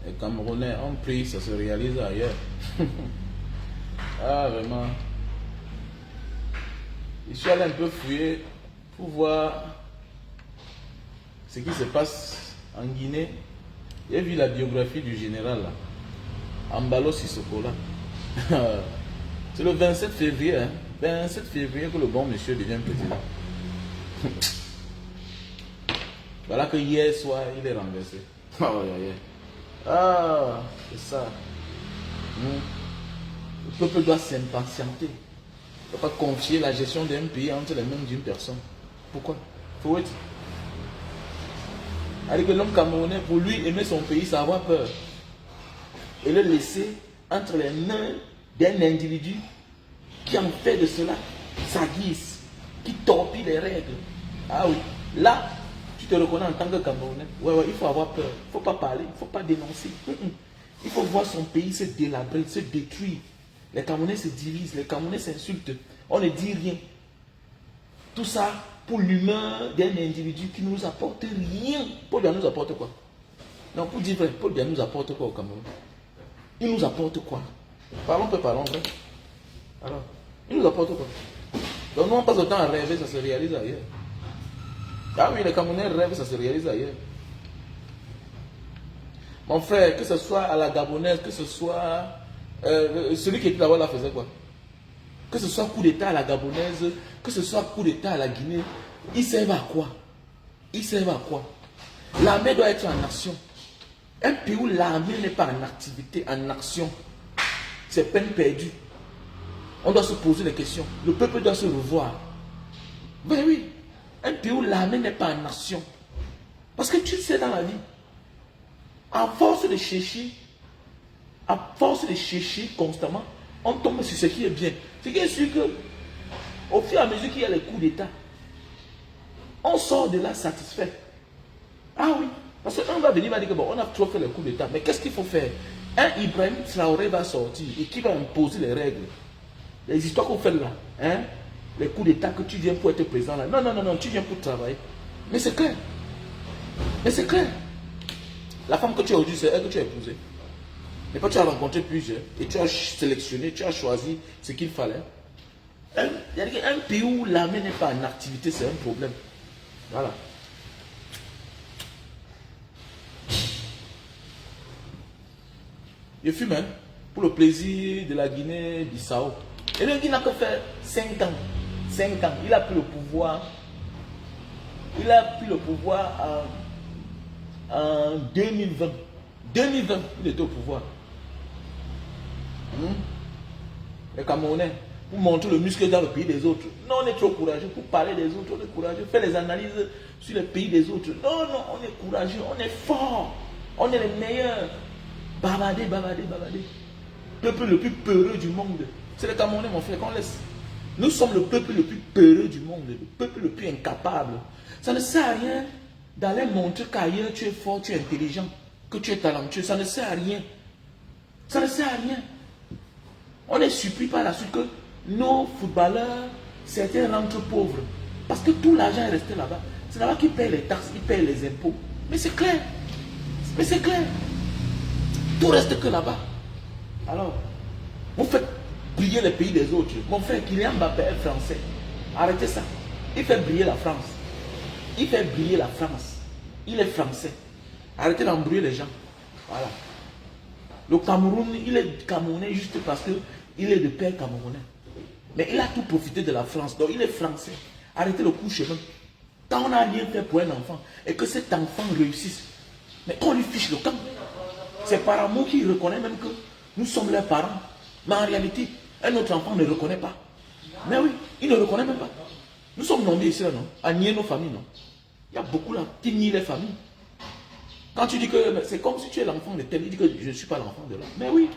Les Camerounais ont pris, ça se réalise ailleurs. Ah, vraiment. Je suis allé un peu fouiller pour voir ce qui se passe en Guinée. J'ai vu la biographie du général là, Ambalo Sissoko là. C'est le 27 février, hein, 27 février que le bon monsieur devient président. Voilà que hier soir, il est renversé. Ah, c'est ça. Le peuple doit s'impatienter. Il ne faut pas confier la gestion d'un pays entre les mains d'une personne. Pourquoi? Faut être. Alors que l'homme camerounais, pour lui, aimer son pays, c'est avoir peur. Et le laisser entre les mains d'un individu qui en fait de cela sa guise, qui torpille les règles. Ah oui, là, tu te reconnais en tant que Camerounais. Ouais, il faut avoir peur. Il ne faut pas parler, il ne faut pas dénoncer. Il faut voir son pays se délabrer, se détruire. Les Camerounais se divisent, les Camerounais s'insultent. On ne dit rien. Tout ça pour l'humain d'un individu qui ne nous apporte rien. Paul Biya nous apporte quoi? Non, pour dire vrai, Paul Biya nous apporte quoi au Cameroun? Il nous apporte quoi? Parlons peu, parlons vrai. Alors, il nous apporte quoi? Donc nous on passe le temps à rêver, ça se réalise ailleurs. Ah oui, les Camerounais rêvent, ça se réalise ailleurs. Mon frère, que ce soit à la Gabonaise, que ce soit... celui qui était là-bas là faisait quoi? Que ce soit coup d'État à la Gabonaise, que ce soit coup d'État à la Guinée, ils servent à quoi? Ils servent à quoi? L'armée doit être en action. Un pays où l'armée n'est pas en activité, en action, c'est peine perdue. On doit se poser des questions. Le peuple doit se revoir. Ben oui, un pays où l'armée n'est pas en action. Parce que tu sais dans la vie, à force de chercher constamment, on tombe sur ce qui est bien. Ce qui est sûr que, au fur et à mesure qu'il y a les coups d'État, on sort de là satisfait. Ah oui, parce qu'on va venir, il va dire que bon, on a trop fait les coups d'État, mais qu'est-ce qu'il faut faire? Un Ibrahim Traoré va sortir et qui va imposer les règles. Les histoires qu'on fait là, hein? Les coups d'État que tu viens pour être présent là. Non, tu viens pour travailler. Mais c'est clair. Mais c'est clair. La femme que tu as aujourd'hui, c'est elle que tu as épousée. Mais quand tu as rencontré plusieurs et tu as sélectionné, tu as choisi ce qu'il fallait. Un pays où l'armée n'est pas en activité, c'est un problème. Voilà. Je fume, hein, pour le plaisir de la Guinée-Bissau. Et le Guinée n'a que fait 5 ans. 5 ans. Il a pris le pouvoir. Il a pris le pouvoir en 2020. 2020, il était au pouvoir. Les Camerounais, pour montrer le muscle dans le pays des autres. Non, on est trop courageux pour parler des autres. On est courageux. Faire les analyses sur les pays des autres. Non, on est courageux. On est fort. On est les meilleurs. Babader. Peuple le plus peureux du monde. C'est les Camerounais, mon frère, qu'on laisse. Nous sommes le peuple le plus peureux du monde. Le peuple le plus incapable. Ça ne sert à rien d'aller montrer qu'ailleurs tu es fort, tu es intelligent, que tu es talentueux. Ça ne sert à rien. Ça ne sert à rien. On est surpris par la suite que nos footballeurs, certains rentrent pauvres. Parce que tout l'argent est resté là-bas. C'est là-bas qu'ils payent les taxes, ils payent les impôts. Mais c'est clair. Mais c'est clair. Tout reste que là-bas. Alors, vous faites briller les pays des autres. Mon frère Kylian Mbappé est français. Arrêtez ça. Il fait briller la France. Il fait briller la France. Il est français. Arrêtez d'embrouiller les gens. Voilà. Le Cameroun, il est Camerounais juste parce qu'il est de père camerounais. Mais il a tout profité de la France. Donc il est français. Arrêtez le coup chemin. Quand on n'a rien fait pour un enfant et que cet enfant réussisse, mais qu'on lui fiche le camp. C'est par amour qu'il reconnaît même que nous sommes leurs parents. Mais en réalité, un autre enfant ne reconnaît pas. Mais oui, il ne reconnaît même pas. Nous sommes nombreux ici, là, non? À nier nos familles, non? Il y a beaucoup là qui nient les familles. Quand tu dis que c'est comme si tu es l'enfant de tel, il dit que je ne suis pas l'enfant de là. Mais oui.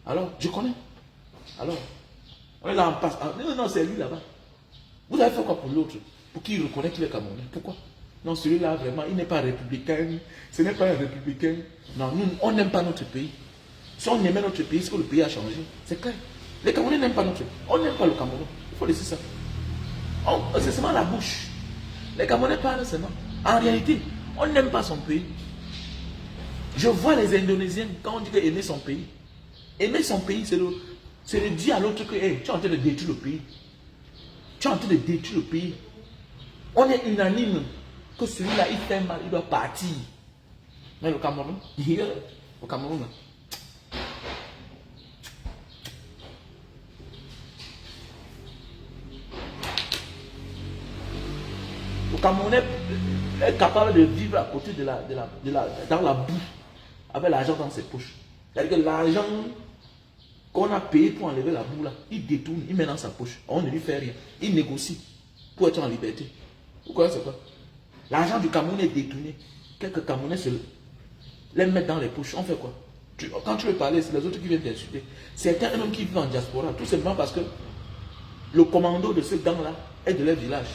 Alors, je connais. Alors, on est là en passe. Non, c'est lui là-bas. Vous avez fait quoi pour l'autre? Pour qu'il reconnaisse qu'il est Camerounais? Pourquoi? Non, celui-là, vraiment, il n'est pas républicain. Ce n'est pas un républicain. Non, nous, on n'aime pas notre pays. Si on aimait notre pays, c'est que le pays a changé. C'est clair. Les Camerounais n'aiment pas notre pays. On n'aime pas le Cameroun. Il faut laisser ça. C'est seulement la bouche. Les Camerounais parlent seulement. En réalité, on n'aime pas son pays. Je vois les Indonésiens, quand on dit que aimer son pays, c'est de dire à l'autre que hey, tu es en train de détruire le pays. Tu es en train de détruire le pays. On est unanime que celui-là, il fait mal, il doit partir. Mais le Cameroun, au Cameroun, le Camerounais est capable de vivre à côté dans la boue, avec l'argent dans ses poches. C'est-à-dire que l'argent qu'on a payé pour enlever la boue là, il détourne, il met dans sa poche. On ne lui fait rien. Il négocie pour être en liberté. Pourquoi c'est quoi? L'argent du Cameroun est détourné. Quelques Camerounais se les mettent dans les poches. On fait quoi? Quand tu veux parler, c'est les autres qui viennent t'insulter. Certains même qui vivent en diaspora, tout simplement parce que le commando de ce gang là est de leur village.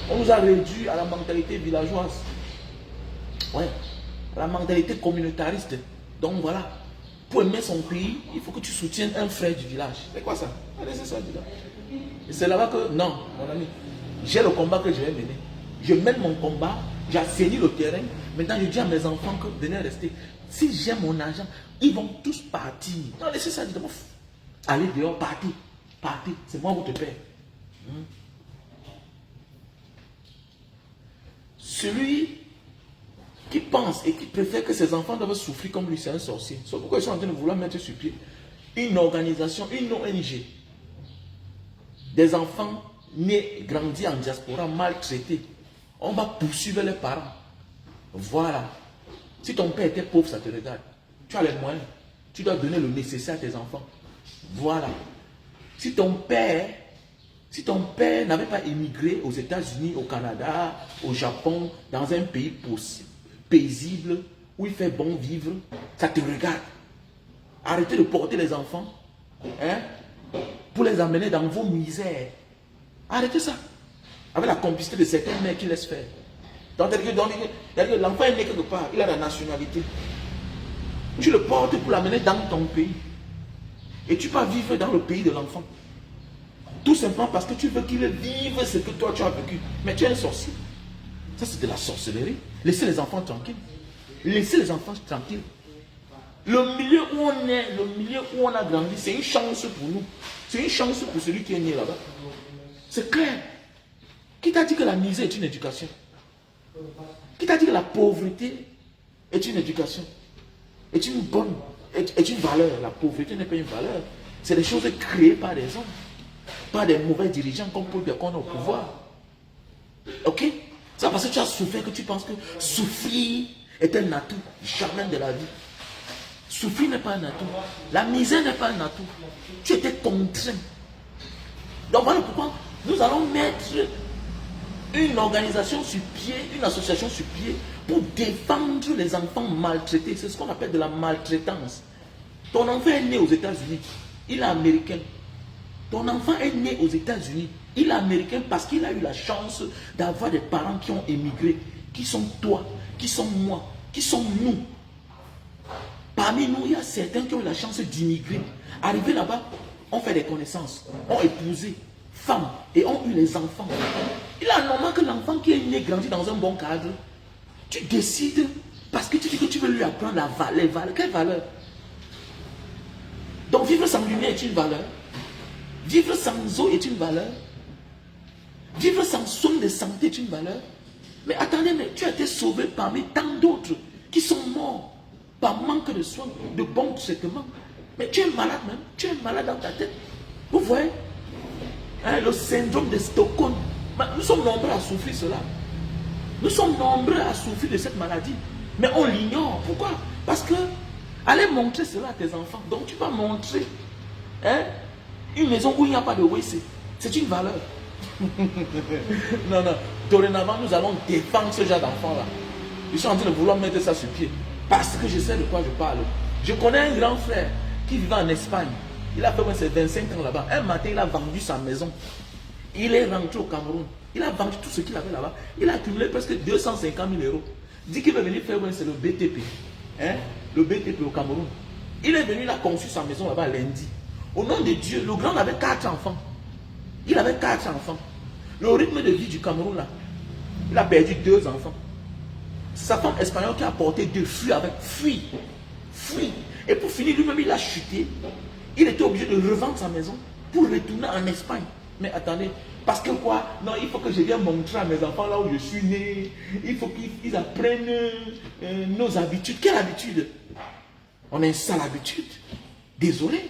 On nous a réduit à la mentalité villageoise. Ouais. À la mentalité communautariste. Donc voilà. Pour aimer son pays, il faut que tu soutiennes un frère du village. C'est quoi ça? C'est ça, et c'est là-bas que, non, mon ami, j'ai le combat que je vais mener. Je mène mon combat, j'assaini le terrain. Maintenant, je dis à mes enfants que venez rester. Si j'ai mon argent, ils vont tous partir. Non, laissez ça, dites-moi. Allez dehors, partez. Partez. C'est moi votre père. Celui qui pense et qui préfère que ses enfants doivent souffrir comme lui, c'est un sorcier. C'est pourquoi ils sont en train de vouloir mettre sur pied une organisation, une ONG. Des enfants nés, grandis en diaspora, maltraités. On va poursuivre les parents. Voilà. Si ton père était pauvre, ça te regarde. Tu as les moyens. Tu dois donner le nécessaire à tes enfants. Voilà. Si ton père n'avait pas émigré aux États-Unis, au Canada, au Japon, dans un pays paisible, où il fait bon vivre, ça te regarde. Arrêtez de porter les enfants pour les amener dans vos misères. Arrêtez ça. Avec la complicité de certains mères qui laissent faire. Donc, l'enfant est né quelque part, il a la nationalité. Tu le portes pour l'amener dans ton pays. Et tu vas vivre dans le pays de l'enfant. Tout simplement parce que tu veux qu'il vive ce que toi tu as vécu. Mais tu es un sorcier. Ça c'est de la sorcellerie. Laissez les enfants tranquilles. Laissez les enfants tranquilles. Le milieu où on est, le milieu où on a grandi, c'est une chance pour nous. C'est une chance pour celui qui est né là-bas. C'est clair. Qui t'a dit que la misère est une éducation? Qui t'a dit que la pauvreté est une éducation? Est une bonne, est une valeur? La pauvreté n'est pas une valeur. C'est des choses créées par des hommes. Pas des mauvais dirigeants comme Paul Biya qu'on a au pouvoir. Ok? C'est parce que tu as souffert que tu penses que souffrir est un atout. Jamais de la vie. Souffrir n'est pas un atout. La misère n'est pas un atout. Tu étais contraint. Donc voilà pourquoi nous allons mettre une organisation sur pied, une association sur pied pour défendre les enfants maltraités. C'est ce qu'on appelle de la maltraitance. Ton enfant est né aux États-Unis. Il est américain. Ton enfant est né aux États-Unis. Il est américain parce qu'il a eu la chance d'avoir des parents qui ont émigré, qui sont toi, qui sont moi, qui sont nous. Parmi nous, il y a certains qui ont eu la chance d'immigrer. Arriver là-bas, ont fait des connaissances, ont épousé, femmes et ont eu les enfants. Il est normal que l'enfant qui est né, grandi dans un bon cadre, tu décides parce que tu dis que tu veux lui apprendre la valeur. Quelle valeur? Donc vivre sans lumière est une valeur. Vivre sans eau est une valeur. Vivre sans soins de santé est une valeur. Mais attendez, mais tu as été sauvé parmi tant d'autres qui sont morts par manque de soins, de bons traitements. Mais tu es malade même. Tu es malade dans ta tête. Vous voyez le syndrome de Stockholm. Nous sommes nombreux à souffrir cela. Nous sommes nombreux à souffrir de cette maladie. Mais on l'ignore. Pourquoi? Parce que allez montrer cela à tes enfants. Donc tu vas montrer une maison où il n'y a pas de WC. C'est une valeur. Non. Dorénavant, nous allons défendre ce genre d'enfants-là. Je suis en train de vouloir mettre ça sur pied. Parce que je sais de quoi je parle. Je connais un grand frère qui vivait en Espagne. Il a fait ses 25 ans là-bas. Un matin, il a vendu sa maison. Il est rentré au Cameroun. Il a vendu tout ce qu'il avait là-bas. Il a accumulé presque 250 000 €. Il dit qu'il veut venir faire, c'est le BTP. Le BTP au Cameroun. Il est venu, il a conçu sa maison là-bas lundi. Au nom de Dieu, le grand avait 4 enfants. Il avait 4 enfants. Le rythme de vie du Cameroun, là, il a perdu 2 enfants. C'est sa femme espagnole qui a apporté 2 fuis avec fuis. Et pour finir, lui-même, il a chuté. Il était obligé de revendre sa maison pour retourner en Espagne. Mais attendez, parce que quoi? Non, il faut que je vienne montrer à mes enfants là où je suis né. Il faut qu'ils apprennent nos habitudes. Quelle habitude? On a une sale habitude. Désolé.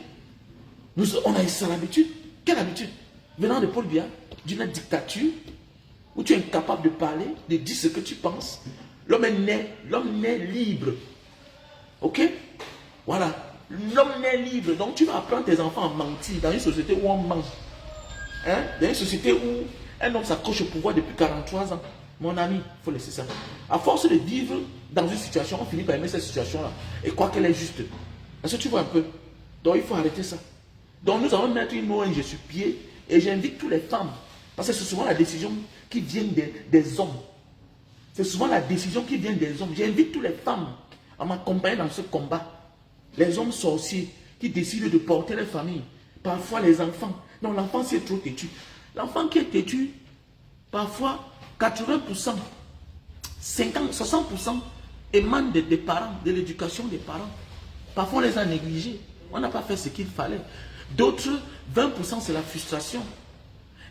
On a une sale habitude. Quelle habitude? Venant de Paul Biya, d'une dictature, où tu es incapable de parler, de dire ce que tu penses. L'homme est né libre. Ok? Voilà. L'homme est libre. Donc tu vas apprendre tes enfants à mentir dans une société où on ment. Hein? Dans une société où un homme s'accroche au pouvoir depuis 43 ans. Mon ami, il faut laisser ça. À force de vivre dans une situation, on finit par aimer cette situation-là. Et quoi qu'elle est juste. Est-ce que tu vois un peu? Donc il faut arrêter ça. Donc nous allons mettre une ONG sur pied. Et j'invite toutes les femmes. Parce que c'est souvent la décision qui vient des hommes. C'est souvent la décision qui vient des hommes. J'invite toutes les femmes à m'accompagner dans ce combat. Les hommes sorciers qui décident de porter les familles. Parfois les enfants. Non, l'enfant c'est trop têtu. L'enfant qui est têtu, parfois 80%, 50, 60% émanent des parents, de l'éducation des parents. Parfois on les a négligés. On n'a pas fait ce qu'il fallait. D'autres, 20% c'est la frustration.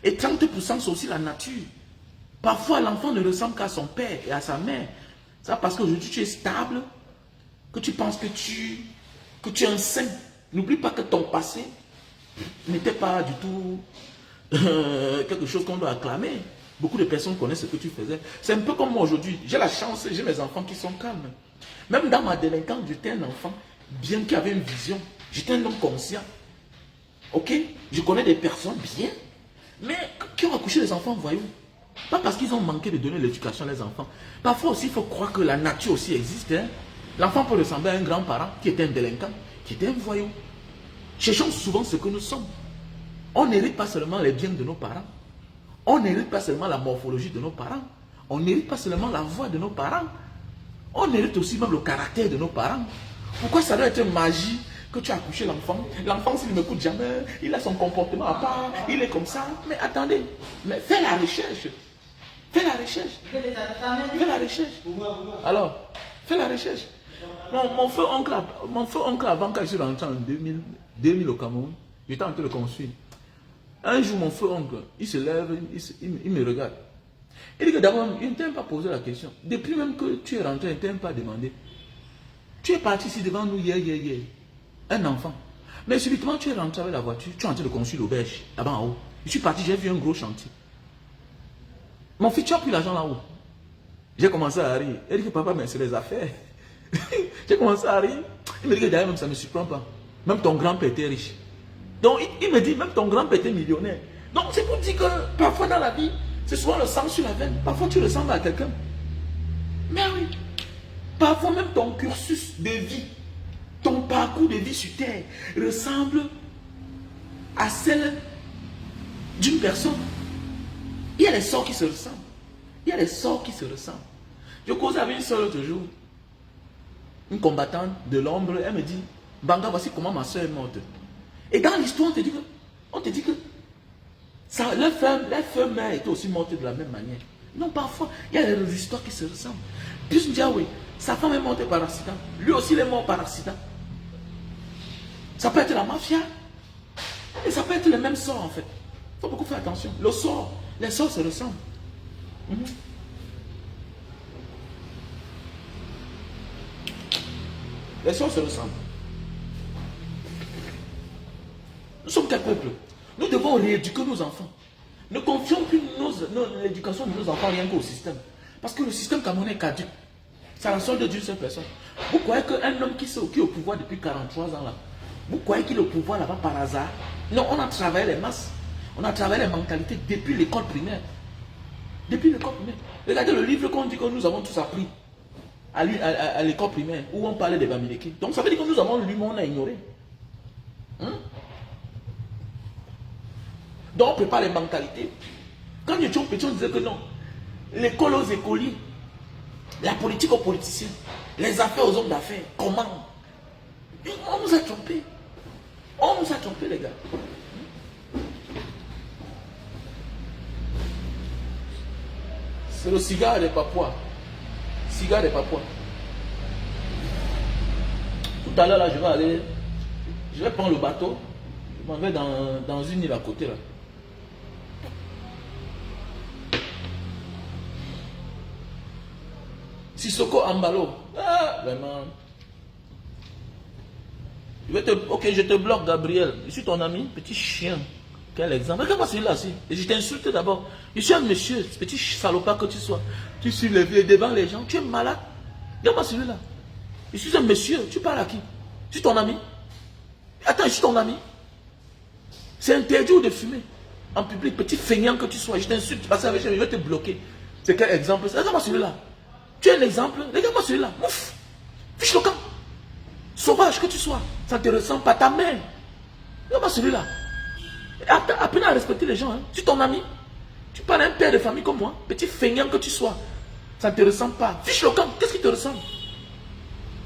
Et 30% c'est aussi la nature. Parfois l'enfant ne ressemble qu'à son père et à sa mère. Ça parce qu'aujourd'hui tu es stable, que tu penses que tu es un saint. N'oublie pas que ton passé n'était pas du tout quelque chose qu'on doit acclamer. Beaucoup de personnes connaissent ce que tu faisais. C'est un peu comme moi aujourd'hui. J'ai la chance, j'ai mes enfants qui sont calmes. Même dans ma délinquance, j'étais un enfant bien qui avait une vision. J'étais un homme conscient. Ok? Je connais des personnes bien, mais qui ont accouché des enfants voyous. Pas parce qu'ils ont manqué de donner l'éducation à les enfants. Parfois aussi, il faut croire que la nature aussi existe. Hein? L'enfant peut ressembler à un grand-parent qui était un délinquant, qui était un voyou. Cherchons souvent ce que nous sommes. On n'hérite pas seulement les biens de nos parents. On n'hérite pas seulement la morphologie de nos parents. On n'hérite pas seulement la voix de nos parents. On hérite aussi même le caractère de nos parents. Pourquoi ça doit être magie que tu as accouché l'enfant? L'enfant, s'il ne m'écoute jamais, il a son comportement à part, il est comme ça. Mais attendez, mais fais la recherche. Fais la recherche. Fais la recherche. Alors, fais la recherche. Mon feu oncle avant, quand je suis rentré en 2000 au Cameroun, j'étais en train de construire. Un jour, mon feu oncle, il se lève, il me regarde. Il dit que d'abord, il ne t'a même pas posé la question. Depuis même que tu es rentré, il ne t'a même pas demandé. Tu es parti ici devant nous hier. Un enfant. Mais subitement, tu es rentré avec la voiture, tu es en train de construire l'auberge, là-bas en haut. Je suis parti, j'ai vu un gros chantier. Mon fils, tu as pris l'argent là-haut. J'ai commencé à rire. Il dit que papa, mais c'est les affaires. J'ai commencé à rire. Il me dit que d'ailleurs, même ça ne me surprend pas. Même ton grand-père était riche. Donc, il me dit, même ton grand-père était millionnaire. Donc, c'est pour dire que parfois dans la vie, c'est souvent le sang sur la veine. Parfois, tu ressembles à quelqu'un. Mais oui. Parfois, même ton cursus de vie, ton parcours de vie sur terre ressemble à celle d'une personne. Il y a des sorts qui se ressemblent. Il y a des sorts qui se ressemblent. Je causais avec une soeur l'autre jour, une combattante de l'ombre. Elle me dit, Banga, voici comment ma soeur est morte. Et dans l'histoire, on te dit que ça, leur mère était aussi morte de la même manière. Non, parfois, il y a des histoires qui se ressemblent. Puis je me dis, ah oui, sa femme est morte par accident. Lui aussi, il est mort par accident. Ça peut être la mafia. Et ça peut être le même sort, en fait. Il faut beaucoup faire attention. Le sort, les sorts se ressemblent. Les sorts se ressemblent. Nous sommes quel peuple? Nous devons rééduquer nos enfants. Ne confions plus l'éducation de nos enfants rien qu'au système. Parce que le système camerounais est caduc. C'est la solde d'une seule personne. Vous croyez qu'un homme qui est au pouvoir depuis 43 ans là, vous croyez qu'il est au pouvoir là-bas par hasard? Non, on a travaillé les masses. On a travaillé les mentalités depuis l'école primaire. Depuis l'école primaire. Regardez le livre qu'on dit que nous avons tous appris à l'école primaire, où on parlait des Bamileke. Donc ça veut dire que nous avons lu, mais on a ignoré. Donc on prépare les mentalités. Quand nous étions petits, on disait que non. L'école aux écoliers, la politique aux politiciens, les affaires aux hommes d'affaires. Comment? On nous a trompés. On nous a trompés, les gars. C'est le cigare des Papouas. Cigare des Papouas. Tout à l'heure, là, je vais prendre le bateau. Je m'en vais dans une île à côté, là. Sissoko Ambalo. Ah, vraiment. Ok, je te bloque, Gabriel. Je suis ton ami, petit chien. Quel exemple. Regarde-moi celui-là, si. Et je t'insulte d'abord. Je suis un monsieur, ce petit salopard que tu sois. Tu suis levé devant les gens. Tu es malade. Regarde-moi celui-là. Je suis un monsieur. Tu parles à qui? Je suis ton ami. Attends, je suis ton ami. C'est interdit de fumer en public, petit feignant que tu sois. Je t'insulte. Parce que je vais te bloquer. C'est quel exemple? Regarde-moi celui-là. Tu es un exemple. Regarde-moi celui-là. Ouf. Fiche le camp. Sauvage que tu sois. Ça ne te ressemble pas, ta mère. Regarde-moi celui-là. Apprenez à respecter les gens. Hein. Tu es ton ami. Tu parles à un père de famille comme moi. Petit feignant que tu sois. Ça ne te ressemble pas. Fiche le camp. Qu'est-ce qui te ressemble?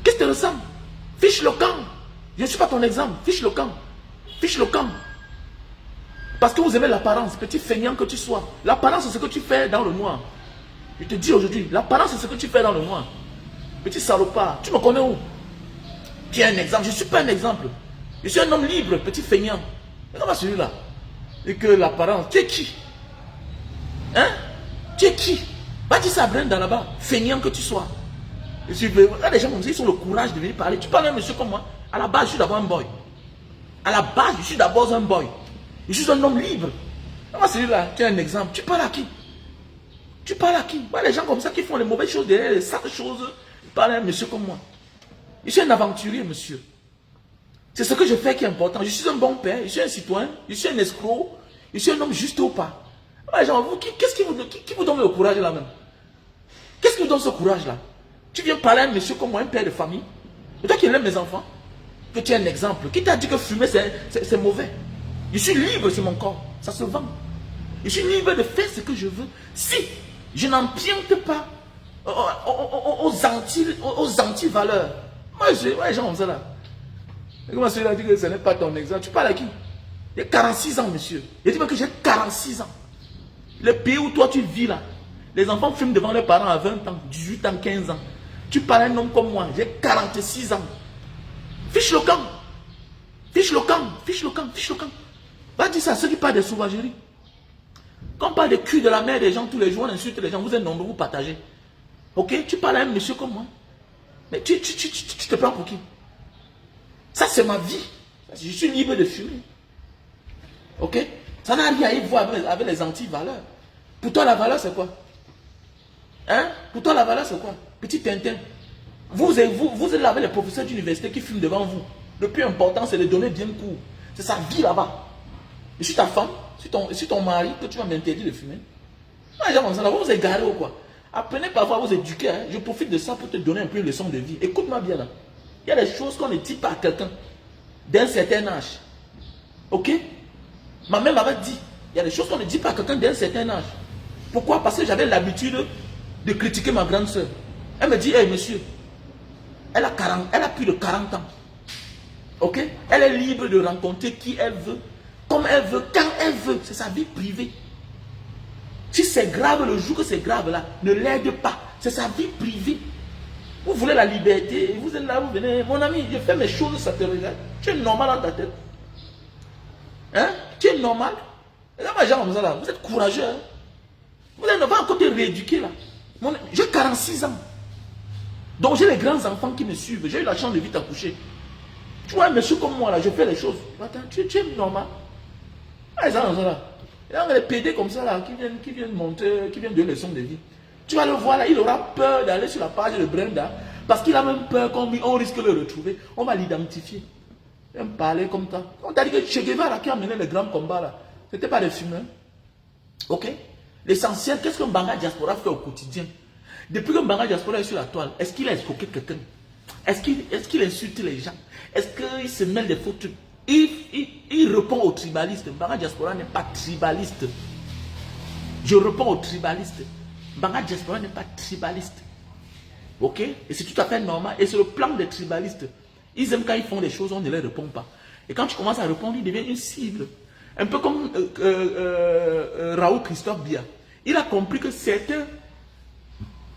Qu'est-ce qui te ressemble? Fiche le camp. Je ne suis pas ton exemple. Fiche le camp. Fiche le camp. Parce que vous aimez l'apparence. Petit feignant que tu sois. L'apparence, c'est ce que tu fais dans le noir. Je te dis aujourd'hui, l'apparence, c'est ce que tu fais dans le noir. Petit salopard. Tu me connais où? Tu es un exemple. Je ne suis pas un exemple. Je suis un homme libre, petit feignant. Regarde-moi celui-là. Et que l'apparence. Tu es qui? Hein? Tu es qui? Va dire ça à Brenda là-bas. Feignant que tu sois. Là, les gens comme ça, ils ont le courage de venir parler. Tu parles à un monsieur comme moi. À la base, je suis d'abord un boy. À la base, je suis d'abord un boy. Je suis un homme libre. Regarde-moi celui-là. Tu es un exemple. Tu parles à qui? Tu parles à qui? Les gens comme ça qui font les mauvaises choses derrière les sales choses. Ils parlent à un monsieur comme moi. Je suis un aventurier, monsieur. C'est ce que je fais qui est important. Je suis un bon père, je suis un citoyen, je suis un escroc, je suis un homme juste ou pas. Les gens, qu'est-ce qui vous donne le courage là même? Qu'est-ce qui vous donne ce courage là? Tu viens parler à un monsieur comme moi, un père de famille. Et toi qui aimes mes enfants, que tu es un exemple. Qui t'a dit que fumer c'est mauvais? Je suis libre, c'est mon corps. Ça se vend. Je suis libre de faire ce que je veux. Si je n'empiète pas aux anti-valeurs. Moi, les gens comme ça là. Et comment celui-là dit que ce n'est pas ton exemple? Tu parles à qui? J'ai 46 ans, monsieur. Il dit que j'ai 46 ans. Le pays où toi tu vis là, les enfants fument devant leurs parents à 20 ans, 18 ans, 15 ans. Tu parles à un homme comme moi, j'ai 46 ans. Fiche le camp. Fiche le camp. Fiche le camp. Fiche le camp. Va dire ça à ceux qui parlent des sauvageries. Quand on parle des culs de la mère des gens tous les jours, on insulte les gens, vous êtes nombreux, vous partagez. Ok? Tu parles à un monsieur comme moi. Mais tu te prends pour qui? Ça, c'est ma vie. Je suis libre de fumer. Ok? Ça n'a rien à y voir avec les anti-valeurs. Pour toi, la valeur, c'est quoi? Hein? Pour toi, la valeur, c'est quoi? Petit Tintin. Vous êtes là avec les professeurs d'université qui fument devant vous. Le plus important, c'est de donner bien cours. C'est sa vie là-bas. Je suis ta femme, je suis ton mari, que tu vas m'interdire de fumer. Les gens comme ça, là, vous vous égarez ou quoi? Apprenez parfois à vous éduquer. Hein? Je profite de ça pour te donner un peu une leçon de vie. Écoute-moi bien là. Il y a des choses qu'on ne dit pas à quelqu'un d'un certain âge. Ok? Ma mère m'avait dit, il y a des choses qu'on ne dit pas à quelqu'un d'un certain âge. Pourquoi? Parce que j'avais l'habitude de critiquer ma grande soeur. Elle me dit, hey monsieur, elle a plus de 40 ans. Ok? Elle est libre de rencontrer qui elle veut, comme elle veut, quand elle veut. C'est sa vie privée. Si c'est grave, le jour que c'est grave là, ne l'aide pas. C'est sa vie privée. Vous voulez la liberté, vous êtes là, vous venez. Mon ami, je fais mes choses, ça te regarde. Tu es normal dans ta tête. Hein? Tu es normal. Regarde les gens comme ça là, vous êtes courageux. Hein? Vous êtes pas encore te rééduquer là. J'ai 46 ans. Donc j'ai les grands enfants qui me suivent. J'ai eu la chance de vite accoucher. Tu vois un monsieur comme moi là, je fais les choses. Attends, tu es normal. Les gens comme ça là. Il y a des PD comme ça là, qui viennent monter, qui viennent donner leçons de vie. Tu vas le voir là, il aura peur d'aller sur la page de Brenda. Parce qu'il a même peur qu'on risque de le retrouver. On va l'identifier. Il va me parler comme ça. On t'a dit que Che Guevara qui a mené les grands combats là, ce n'était pas des fumeurs. Ok? L'essentiel, qu'est-ce qu'un Banga Diaspora fait au quotidien? Depuis que Banga Diaspora est sur la toile, est-ce qu'il a escroqué quelqu'un? Est-ce qu'il insulte les gens? Est-ce qu'il se mêle des faux trucs? Il répond aux tribalistes. Banga Diaspora n'est pas tribaliste. Je réponds aux tribalistes. Banga Diaspora n'est pas tribaliste. Ok? Et c'est tout à fait normal. Et c'est le plan des tribalistes. Ils aiment quand ils font des choses, on ne les répond pas. Et quand tu commences à répondre, il devient une cible. Un peu comme Raoul Christophe Bia. Il a compris que certains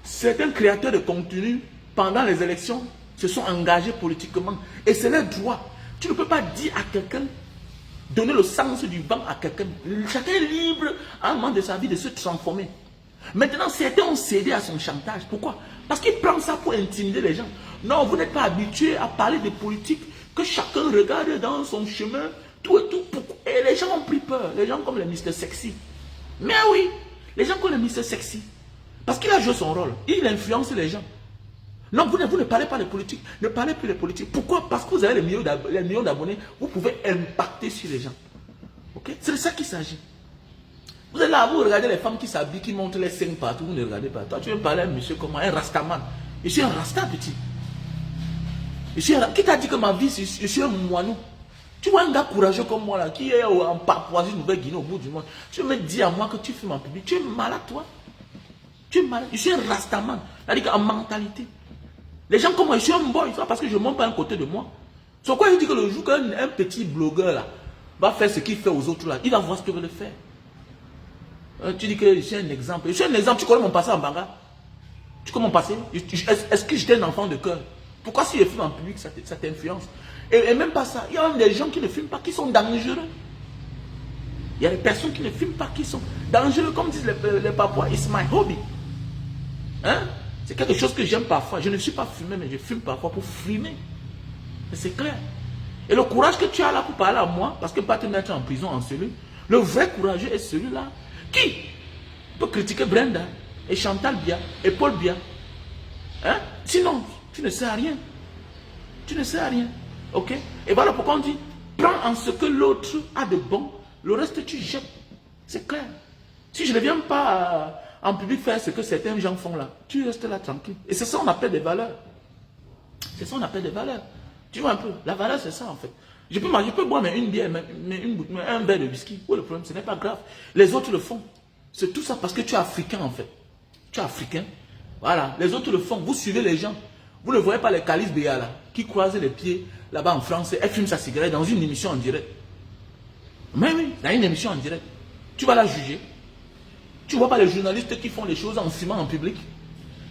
Certains créateurs de contenu, pendant les élections, se sont engagés politiquement. Et c'est leur droit. Tu ne peux pas dire à quelqu'un, donner le sens du vent à quelqu'un. Chacun est libre à un moment de sa vie de se transformer. Maintenant, certains ont cédé à son chantage. Pourquoi? Parce qu'il prend ça pour intimider les gens. Non, vous n'êtes pas habitué à parler de politique, que chacun regarde dans son chemin, tout et tout. Et les gens ont pris peur. Les gens comme le Mr. Sexy. Mais oui, les gens comme le Mr. Sexy. Parce qu'il a joué son rôle. Il influence les gens. Non, vous ne parlez pas de politique. Ne parlez plus de politique. Pourquoi? Parce que vous avez les millions d'abonnés. Vous pouvez impacter sur les gens. Ok? C'est de ça qu'il s'agit. Vous êtes là, vous regardez les femmes qui s'habillent, qui montrent les seins partout. Vous ne regardez pas. Toi, tu veux parler à un monsieur comme moi, un rastaman. Je suis un rasta, petit. Qui t'a dit que ma vie, je suis un moineau? Tu vois un gars courageux comme moi, là, qui est en Papouasie Nouvelle-Guinée, au bout du monde. Tu me dis à moi que tu fumes en public. Tu es malade, toi. Tu es malade. Je suis un rastaman. C'est-à-dire qu'en mentalité. Les gens comme moi, je suis un boy, parce que je ne monte pas un côté de moi. C'est quoi il dit que le jour qu'un petit blogueur là, va faire ce qu'il fait aux autres là, il va voir ce qu'il veut le faire. Tu dis que je suis un exemple. Je suis un exemple, tu connais mon passé en Banga? Tu connais mon passé? Est-ce que j'étais un enfant de cœur? Pourquoi si je filme en public, ça t'influence? Et même pas ça, il y a même des gens qui ne filment pas, qui sont dangereux. Il y a des personnes qui ne filment pas, qui sont dangereux, comme disent les Papouas, it's my hobby. Hein? C'est quelque chose que j'aime parfois. Je ne suis pas fumé, mais je fume parfois pour frimer. C'est clair. Et le courage que tu as là pour parler à moi, parce que pas te mettre en prison, en cellule, le vrai courageux est celui-là qui peut critiquer Brenda et Chantal Bia et Paul Bia. Hein? Sinon, tu ne sers à rien. Tu ne sers à rien. Ok? Et voilà pourquoi on dit, prends en ce que l'autre a de bon, le reste tu jettes. C'est clair. Si je ne viens pas en public faire ce que certains gens font là, tu restes là tranquille. Et c'est ça qu'on appelle des valeurs. C'est ça qu'on appelle des valeurs. Tu vois un peu, la valeur c'est ça en fait. Je peux boire mais une bière, mais un verre de whisky. Où est le problème? Ce n'est pas grave. Les autres le font. C'est tout ça parce que tu es africain en fait. Tu es africain. Voilà, les autres le font. Vous suivez les gens. Vous ne voyez pas les Calice Béa là, qui croisent les pieds là-bas en France. Elle fume sa cigarette dans une émission en direct. Mais oui, dans une émission en direct. Tu vas la juger. Tu ne vois pas les journalistes qui font les choses en fumant en public.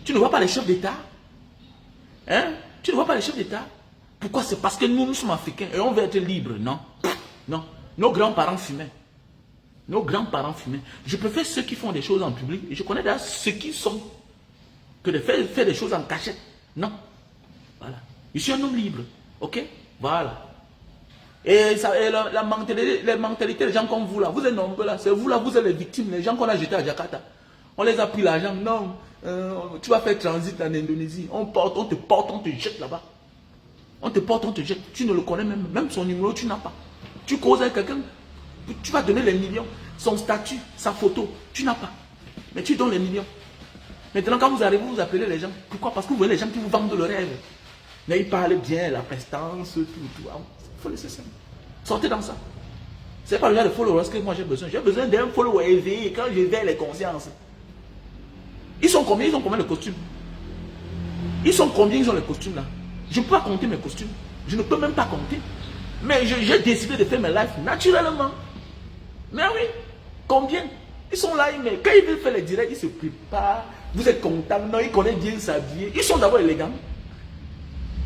Tu ne vois pas les chefs d'État. Hein? Tu ne vois pas les chefs d'État. Pourquoi? C'est parce que nous sommes africains et on veut être libres. Non. Non. Nos grands-parents fumaient. Nos grands-parents fumaient. Je préfère ceux qui font des choses en public. Et je connais d'ailleurs ceux qui sont que de faire des choses en cachette. Non. Voilà. Je suis un homme libre. Ok? Voilà. Et la mentalité des gens comme vous là, vous êtes nombreux là, c'est vous là, vous êtes les victimes, les gens qu'on a jetés à Jakarta. On les a pris l'argent, non, tu vas faire transit en Indonésie, on te porte, on te jette là-bas. On te porte, on te jette, tu ne le connais même son numéro tu n'as pas. Tu causes avec quelqu'un, tu vas donner les millions, son statut, sa photo, tu n'as pas. Mais tu donnes les millions. Maintenant quand vous arrivez, vous appelez les gens. Pourquoi? Parce que vous voyez les gens qui vous vendent le rêve. Mais ils parlent bien, la prestance, tout. Il faut laisser ça. Sortez dans ça. C'est pas le genre de followers que moi j'ai besoin. J'ai besoin d'un follower éveillé quand j'éveille les consciences. Ils sont combien? Ils ont combien de costumes? Ils sont combien? Ils ont les costumes là? Je ne peux pas compter mes costumes. Je ne peux même pas compter. Mais j'ai décidé de faire mes lives naturellement. Mais oui, combien? Ils sont là, mais quand ils veulent faire les directs, ils se préparent. Vous êtes contents, non, ils connaissent bien s'habiller. Ils sont d'abord élégants.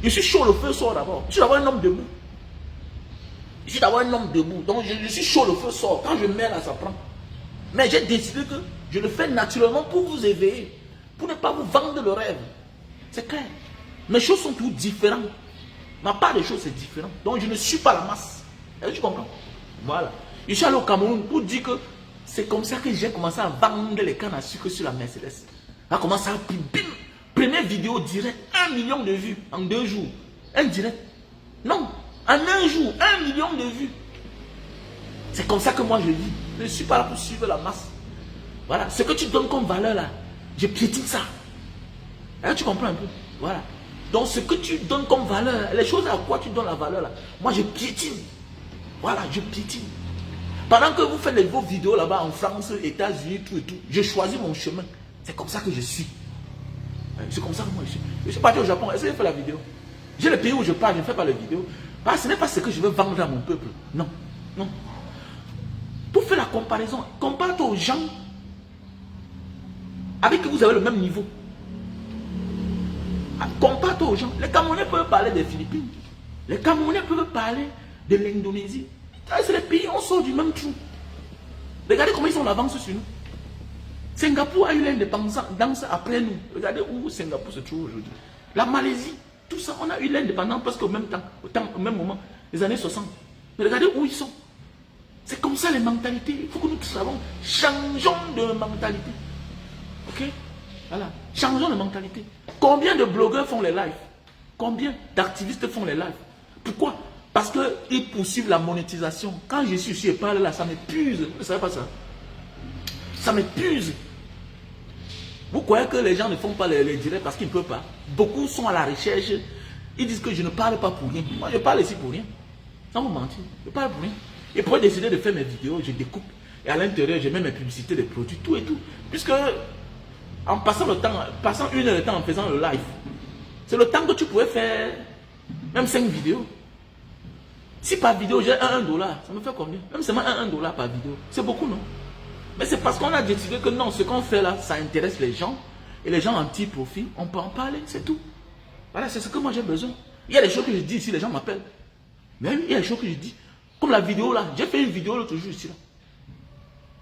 Je suis chaud, le feu sort d'abord. Je suis d'abord un homme debout. Je suis d'abord un homme debout. Donc je suis chaud, le feu sort. Quand je mets là, ça prend. Mais j'ai décidé que je le fais naturellement pour vous éveiller. Pour ne pas vous vendre le rêve. C'est clair. Mes choses sont toutes différentes. Ma part des choses, c'est différent. Donc je ne suis pas la masse. Tu comprends? Voilà. Je suis allé au Cameroun pour dire que c'est comme ça que j'ai commencé à vendre les cannes à sucre sur la Mercedes. Là, commence à bim. Première vidéo direct, 1 million de vues en 2 jours. Un direct. Non, en 1 jour, 1 million de vues. C'est comme ça que moi je vis. Je ne suis pas là pour suivre la masse. Voilà, ce que tu donnes comme valeur là, je piétine ça. Là, tu comprends un peu? Voilà. Donc ce que tu donnes comme valeur, les choses à quoi tu donnes la valeur là, moi je piétine. Voilà, je piétine. Pendant que vous faites vos vidéos là-bas en France, États-Unis, tout et tout, je choisis mon chemin. C'est comme ça que je suis. C'est comme ça que moi je suis. Je suis parti au Japon, est-ce que j'ai fait la vidéo? J'ai le pays où je pars, je ne fais pas la vidéo. Ce n'est pas ce que je veux vendre à mon peuple. Non. Non. Pour faire la comparaison, compare-toi aux gens avec qui vous avez le même niveau. Compare-toi aux gens. Les Camerounais peuvent parler des Philippines. Les Camerounais peuvent parler de l'Indonésie. C'est les pays, on sort du même trou. Regardez comment ils ont l'avance sur nous. Singapour a eu l'indépendance après nous. Regardez où Singapour se trouve aujourd'hui. La Malaisie, tout ça, on a eu l'indépendance presque au même temps, au même moment, les années 60. Mais regardez où ils sont. C'est comme ça les mentalités. Il faut que nous savons, changeons de mentalité. Ok? Voilà. Changeons de mentalité. Combien de blogueurs font les lives? Combien d'activistes font les lives? Pourquoi? Parce qu'ils poursuivent la monétisation. Quand je suis ici et parle là, ça m'épuise. Vous ne savez pas ça? Ça m'épuise. Vous croyez que les gens ne font pas les directs parce qu'ils ne peuvent pas? Beaucoup sont à la recherche. Ils disent que je ne parle pas pour rien. Moi, je parle ici pour rien. Sans vous mentir. Je parle pour rien. Et pour décider de faire mes vidéos, je découpe. Et à l'intérieur, je mets mes publicités, des produits, tout et tout. Puisque, en passant le temps, passant 1 heure de temps en faisant le live, c'est le temps que tu pouvais faire même 5 vidéos. Si par vidéo, j'ai $1, ça me fait combien? Même seulement $1 par vidéo. C'est beaucoup, non? Mais c'est parce qu'on a décidé que non, ce qu'on fait là, ça intéresse les gens. Et les gens en tirent profit, on peut en parler, c'est tout. Voilà, c'est ce que moi j'ai besoin. Il y a des choses que je dis ici, les gens m'appellent. Mais il y a des choses que je dis. Comme la vidéo là, j'ai fait une vidéo l'autre jour ici là.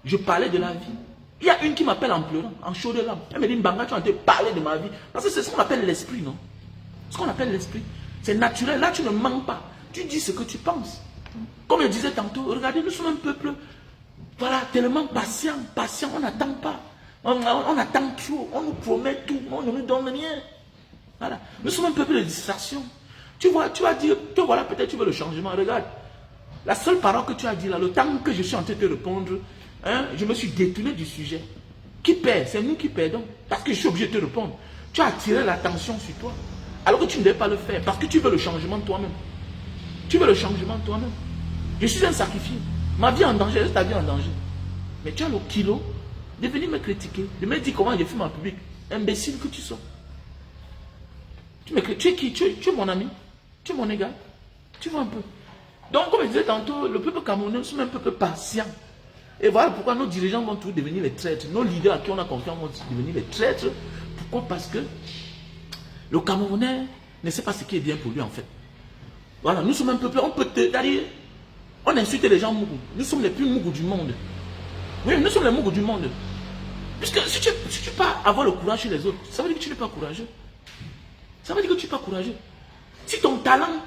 Je parlais de la vie. Il y a une qui m'appelle en pleurant, en chaud de larmes. Elle me dit, Mbanga, tu as entendu parler de ma vie. Parce que c'est ce qu'on appelle l'esprit, non? Ce qu'on appelle l'esprit. C'est naturel. Là, tu ne mens pas. Tu dis ce que tu penses. Comme je disais tantôt, regardez, nous sommes un peuple, voilà, tellement patient, on n'attend pas. On attend trop, on nous promet tout, on ne nous donne rien. Voilà. Nous sommes un peuple de distraction. Tu vois, tu vas dire, toi voilà, peut-être tu veux le changement. Regarde, la seule parole que tu as dit là, le temps que je suis en train de te répondre, hein, je me suis détourné du sujet. Qui perd? C'est nous qui perdons. Parce que je suis obligé de te répondre. Tu as attiré l'attention sur toi. Alors que tu ne devais pas le faire. Parce que tu veux le changement de toi-même. Tu veux le changement de toi-même. Je suis un sacrifié. Ma vie en danger, c'est ta vie en danger. Mais tu as le kilo de venir me critiquer, de me dire comment je filme en public. Imbécile que tu sois. Tu es qui? Tu es mon ami? Tu es mon égal? Tu vois un peu. Donc, comme je disais tantôt, le peuple camerounais, nous sommes un peuple patient. Et voilà pourquoi nos dirigeants vont tous devenir les traîtres. Nos leaders à qui on a confiance vont devenir les traîtres. Pourquoi? Parce que le Camerounais ne sait pas ce qui est bien pour lui en fait. Voilà, nous sommes un peuple, on peut te dire, on insulte les gens mougou. Nous sommes les plus mougou du monde. Oui, nous sommes les mougou du monde. Puisque si tu ne peux pas avoir le courage chez les autres, ça veut dire que tu n'es pas courageux. Ça veut dire que tu n'es pas courageux. Si ton talent,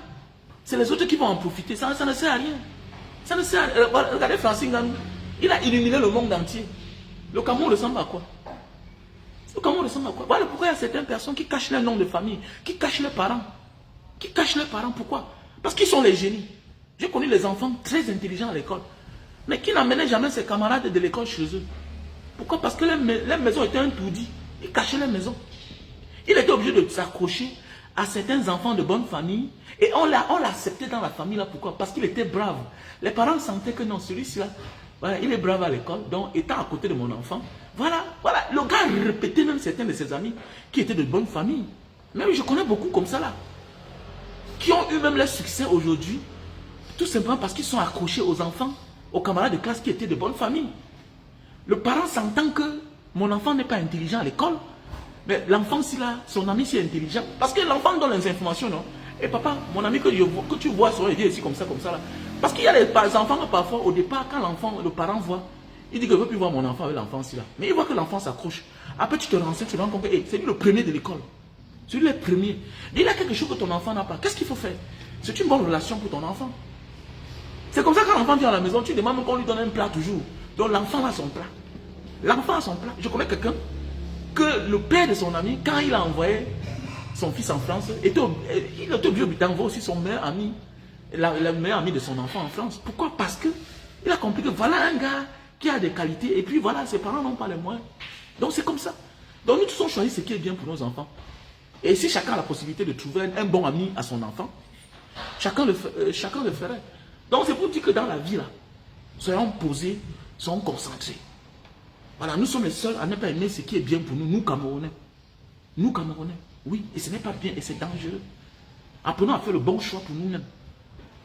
c'est les autres qui vont en profiter, ça ne sert à rien. Ça ne sert à rien. Regardez Francine Ngannou, il a illuminé le monde entier. Le Cameroun ressemble à quoi? Le Cameroun ressemble à quoi? Voilà pourquoi il y a certaines personnes qui cachent leur nom de famille, qui cachent leurs parents. Qui cachent leurs parents, pourquoi? Parce qu'ils sont les génies. J'ai connu les enfants très intelligents à l'école, mais qui n'amenaient jamais ses camarades de l'école chez eux. Pourquoi? Parce que les maisons étaient un tout-dit. Ils cachaient les maisons. Il était obligé de s'accrocher à certains enfants de bonne famille. Et on l'acceptait dans la famille là. Pourquoi? Parce qu'il était brave. Les parents sentaient que non, celui-ci là, voilà, il est brave à l'école. Donc, étant à côté de mon enfant, voilà. Le gars répétait même certains de ses amis qui étaient de bonne famille. Même je connais beaucoup comme ça là. Qui ont eu même leur succès aujourd'hui. Tout simplement parce qu'ils sont accrochés aux enfants, aux camarades de classe qui étaient de bonne famille. Le parent s'entend que mon enfant n'est pas intelligent à l'école. Mais l'enfant, si là, son ami, c'est intelligent. Parce que l'enfant donne les informations, non? Et papa, mon ami que tu vois sur les ici comme ça là. Parce qu'il y a les enfants que parfois, au départ, quand le parent voit, il dit que je ne veux plus voir mon enfant avec l'enfant là. Mais il voit que l'enfant s'accroche. Après, tu te renseignes, tu te rends compte que c'est lui le premier de l'école. C'est lui le premier. Il a quelque chose que ton enfant n'a pas. Qu'est-ce qu'il faut faire? C'est une bonne relation pour ton enfant. C'est comme ça que quand l'enfant vient à la maison, tu demandes qu'on lui donne un plat toujours. Donc l'enfant a son plat. L'enfant a son plat. Je connais quelqu'un que le père de son ami, quand il a envoyé son fils en France, il était obligé d'envoyer aussi son meilleur ami, le meilleur ami de son enfant en France. Pourquoi? Parce que il a compris que voilà un gars qui a des qualités et puis voilà, ses parents n'ont pas les moyens. Donc c'est comme ça. Donc nous tous on choisit ce qui est bien pour nos enfants. Et si chacun a la possibilité de trouver un bon ami à son enfant, chacun le ferait. Donc c'est pour dire que dans la vie là, soyons posés, soyons concentrés. Voilà, nous sommes les seuls à ne pas aimer ce qui est bien pour nous, nous Camerounais. Nous Camerounais, oui, et ce n'est pas bien et c'est dangereux. Apprenons à faire le bon choix pour nous-mêmes.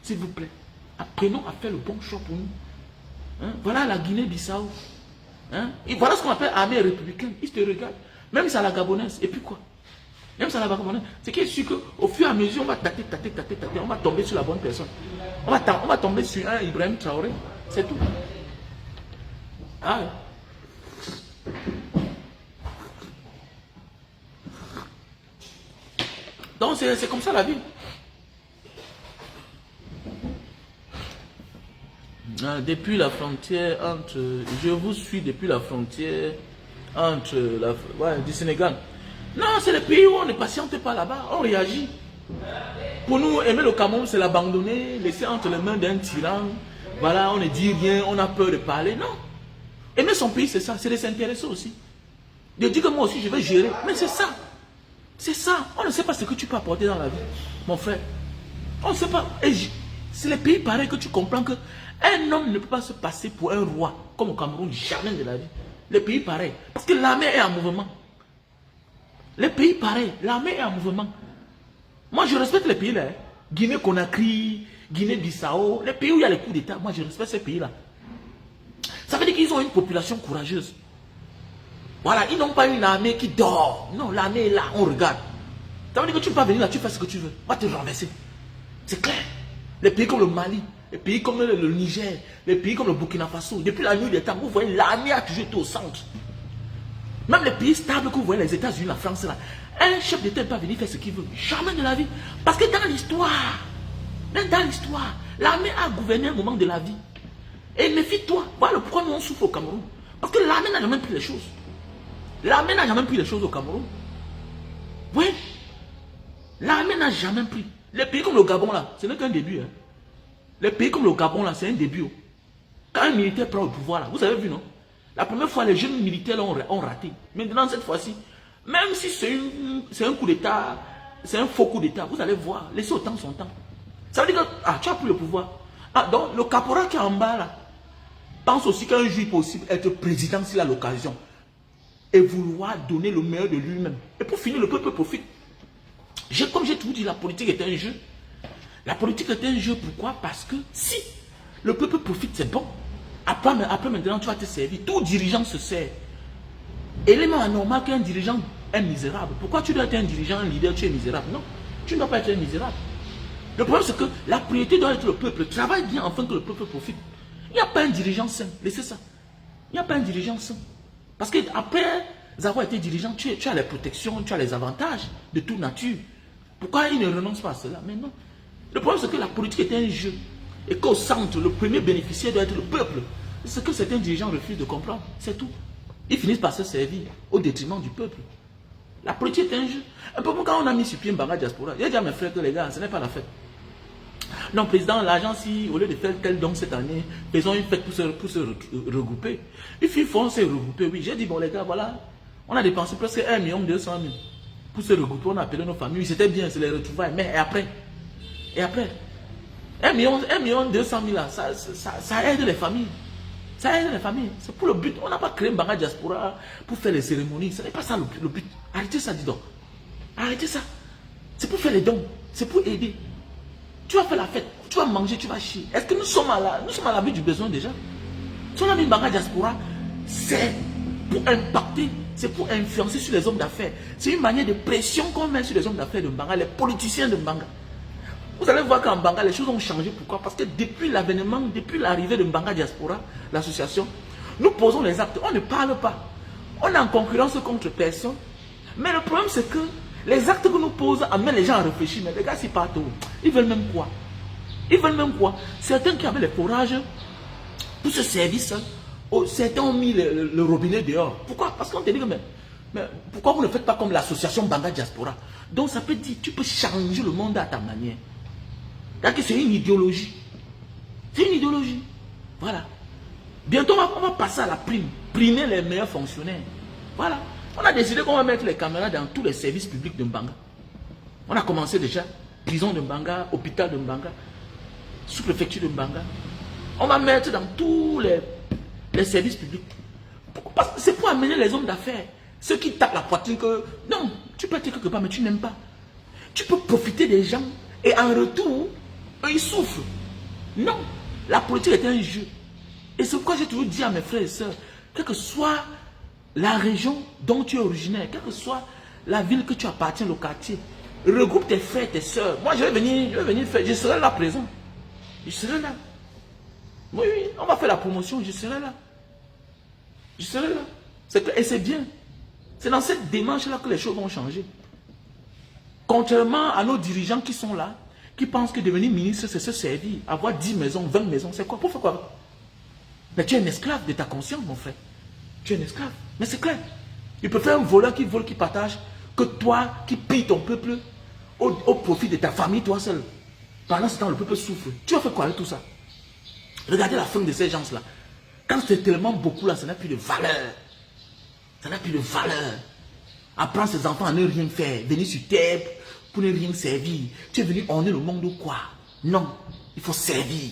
S'il vous plaît, apprenons à faire le bon choix pour nous. Hein? Voilà la Guinée-Bissau. Hein? Et voilà ce qu'on appelle armée républicaine. Ils te regardent. Même si c'est à la gabonaise. Et puis quoi? Même ça là-bas, c'est qui est sûr qu'au fur et à mesure, on va tâter, on va tomber sur la bonne personne. On va tomber sur un Ibrahim Traoré. C'est tout. Ah ouais. Donc c'est comme ça la vie. Depuis la frontière entre... Je vous suis depuis la frontière entre du Sénégal. Non, c'est le pays où on ne patiente pas là-bas, on réagit. Pour nous, aimer le Cameroun, c'est l'abandonner, laisser entre les mains d'un tyran. Voilà, on ne dit rien, on a peur de parler. Non. Aimer son pays, c'est ça, c'est de s'intéresser aussi. De dire que moi aussi, je vais gérer. Mais c'est ça. C'est ça. On ne sait pas ce que tu peux apporter dans la vie, mon frère. On ne sait pas. C'est les pays pareils que tu comprends que un homme ne peut pas se passer pour un roi, comme au Cameroun, jamais de la vie. Les pays pareils. Parce que l'armée est en mouvement. Les pays pareils, l'armée est en mouvement. Moi, je respecte les pays là. Hein. Guinée-Conakry, Guinée-Bissau, les pays où il y a les coups d'État, moi, je respecte ces pays là. Ça veut dire qu'ils ont une population courageuse. Voilà, ils n'ont pas une armée qui dort. Non, l'armée est là, on regarde. Ça veut dire que tu peux pas venir là, tu fais ce que tu veux. On va te renverser. C'est clair. Les pays comme le Mali, les pays comme le Niger, les pays comme le Burkina Faso, depuis la nuit des temps, vous voyez, l'armée a toujours été au centre. Même les pays stables que vous voyez, les États-Unis, la France, là, un chef d'État ne peut pas venir faire ce qu'il veut. Jamais de la vie. Parce que dans l'histoire, l'armée a gouverné un moment de la vie. Et méfie-toi. Voilà pourquoi nous on souffre au Cameroun. Parce que l'armée n'a jamais pris les choses. L'armée n'a jamais pris les choses au Cameroun. Oui. L'armée n'a jamais pris. Les pays comme le Gabon, là, ce n'est qu'un début. Hein. Les pays comme le Gabon, là, c'est un début. Quand un militaire prend le pouvoir, là, vous avez vu, non? La première fois, les jeunes militaires ont raté. Maintenant, cette fois-ci, même si c'est un coup d'État, c'est un faux coup d'État, vous allez voir, laissez autant son temps. Ça veut dire que tu as pris le pouvoir. Ah, donc, le caporal qui est en bas, là, pense aussi qu'un jour, il peut aussi être président s'il a l'occasion. Et vouloir donner le meilleur de lui-même. Et pour finir, le peuple profite. Comme j'ai tout dit, la politique est un jeu. La politique est un jeu, pourquoi? Parce que si le peuple profite, c'est bon. Après maintenant, tu vas te servir. Tout dirigeant se sert. Élément anormal qu'un dirigeant est misérable. Pourquoi tu dois être un dirigeant, un leader, tu es misérable? Non, tu ne dois pas être un misérable. Le problème, c'est que la priorité doit être le peuple. Travaille bien afin que le peuple profite. Il n'y a pas un dirigeant sain. Laissez ça. Il n'y a pas un dirigeant sain. Parce qu'après avoir été dirigeant, tu as les protections, tu as les avantages de toute nature. Pourquoi il ne renonce pas à cela? Mais non. Le problème, c'est que la politique est un jeu. Et qu'au centre, le premier bénéficiaire doit être le peuple. C'est ce que certains dirigeants refusent de comprendre. C'est tout. Ils finissent par se servir au détriment du peuple. La politique est un jeu. Un peu comme quand on a mis sur pied Mbanga Diaspora. J'ai dit à mes frères que les gars, ce n'est pas la fête. Non, président, l'argent, si au lieu de faire tel don cette année, faisons une fête pour se regrouper. Et puis, ils font se regrouper, oui. J'ai dit, bon, les gars, voilà, on a dépensé presque 1 200 000 pour se regrouper. On a appelé nos familles. C'était bien, c'est les retrouvailles. Mais après, 1 200 000 là, ça aide les familles. Ça aide les familles. C'est pour le but. On n'a pas créé Mbanga Diaspora pour faire les cérémonies. Ce n'est pas ça le but. Arrêtez ça, dis donc. Arrêtez ça. C'est pour faire les dons. C'est pour aider. Tu vas faire la fête. Tu vas manger, tu vas chier. Est-ce que nous sommes à l'abri du besoin déjà? Si on a mis Mbanga Diaspora, c'est pour impacter, c'est pour influencer sur les hommes d'affaires. C'est une manière de pression qu'on met sur les hommes d'affaires de Mbanga, les politiciens de Mbanga. Vous allez voir qu'en Mbanga, les choses ont changé. Pourquoi? Parce que depuis l'avènement, depuis l'arrivée de Mbanga Diaspora, l'association, nous posons les actes. On ne parle pas. On est en concurrence contre personne. Mais le problème, c'est que les actes que nous posons amènent les gens à réfléchir. Mais les gars, c'est partout. Ils veulent même quoi? Ils veulent même quoi? Certains qui avaient les fourrages pour ce service, certains ont mis le robinet dehors. Pourquoi? Parce qu'on te dit que mais pourquoi vous ne faites pas comme l'association Mbanga Diaspora? Donc ça peut dire, tu peux changer le monde à ta manière. C'est une idéologie. C'est une idéologie. Voilà. Bientôt, on va passer à la prime. Primer les meilleurs fonctionnaires. Voilà. On a décidé qu'on va mettre les caméras dans tous les services publics de Mbanga. On a commencé déjà. Prison de Mbanga, hôpital de Mbanga, sous-préfecture de Mbanga. On va mettre dans tous les services publics. C'est pour amener les hommes d'affaires. Ceux qui tapent la poitrine que... Non, tu peux être quelque part, mais tu n'aimes pas. Tu peux profiter des gens et en retour, eux, ils souffrent. Non, la politique est un jeu. Et c'est pourquoi j'ai toujours dit à mes frères et sœurs, quelle que soit la région dont tu es originaire, quelle que soit la ville que tu appartiens, le quartier. Regroupe tes frères, tes soeurs. Moi, je vais venir faire. Je serai là présent. Je serai là. Oui, oui, on va faire la promotion. Je serai là. Je serai là. Et c'est bien. C'est dans cette démarche-là que les choses vont changer. Contrairement à nos dirigeants qui sont là, qui pensent que devenir ministre, c'est se servir, avoir 10 maisons, 20 maisons, c'est quoi? Pour faire quoi? Mais tu es un esclave de ta conscience, mon frère. Tu es un esclave. Mais c'est clair. Il peut faire un voleur qui vole, qui partage, que toi qui pilles ton peuple au profit de ta famille, toi seul. Pendant ce temps, le peuple souffre. Tu as fait quoi avec tout ça? Regardez la fin de ces gens-là. Quand c'est tellement beaucoup là, ça n'a plus de valeur. Ça n'a plus de valeur. Apprendre ses enfants à ne rien faire. Venir sur terre pour ne rien servir. Tu es venu orner le monde ou quoi? Non. Il faut servir.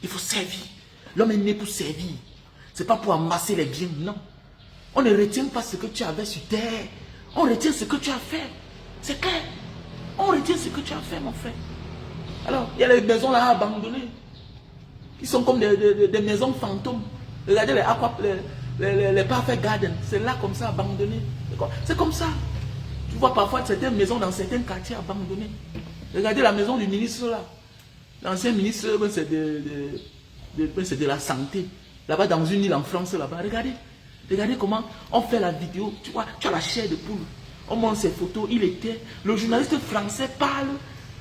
Il faut servir. L'homme est né pour servir. Ce n'est pas pour amasser les biens, non. On ne retient pas ce que tu avais sur terre. On retient ce que tu as fait. C'est clair. On retient ce que tu as fait, mon frère. Alors, il y a les maisons là abandonnées. Qui sont comme des maisons fantômes. Regardez les Parfait Garden. C'est là comme ça, abandonné. C'est comme ça. Tu vois parfois certaines maisons dans certains quartiers abandonnés. Regardez la maison du ministre là. L'ancien ministre, c'est de la santé. Là-bas dans une île en France, là-bas. Regardez comment on fait la vidéo. Tu vois, tu as la chair de poule. On montre ses photos. Le journaliste français parle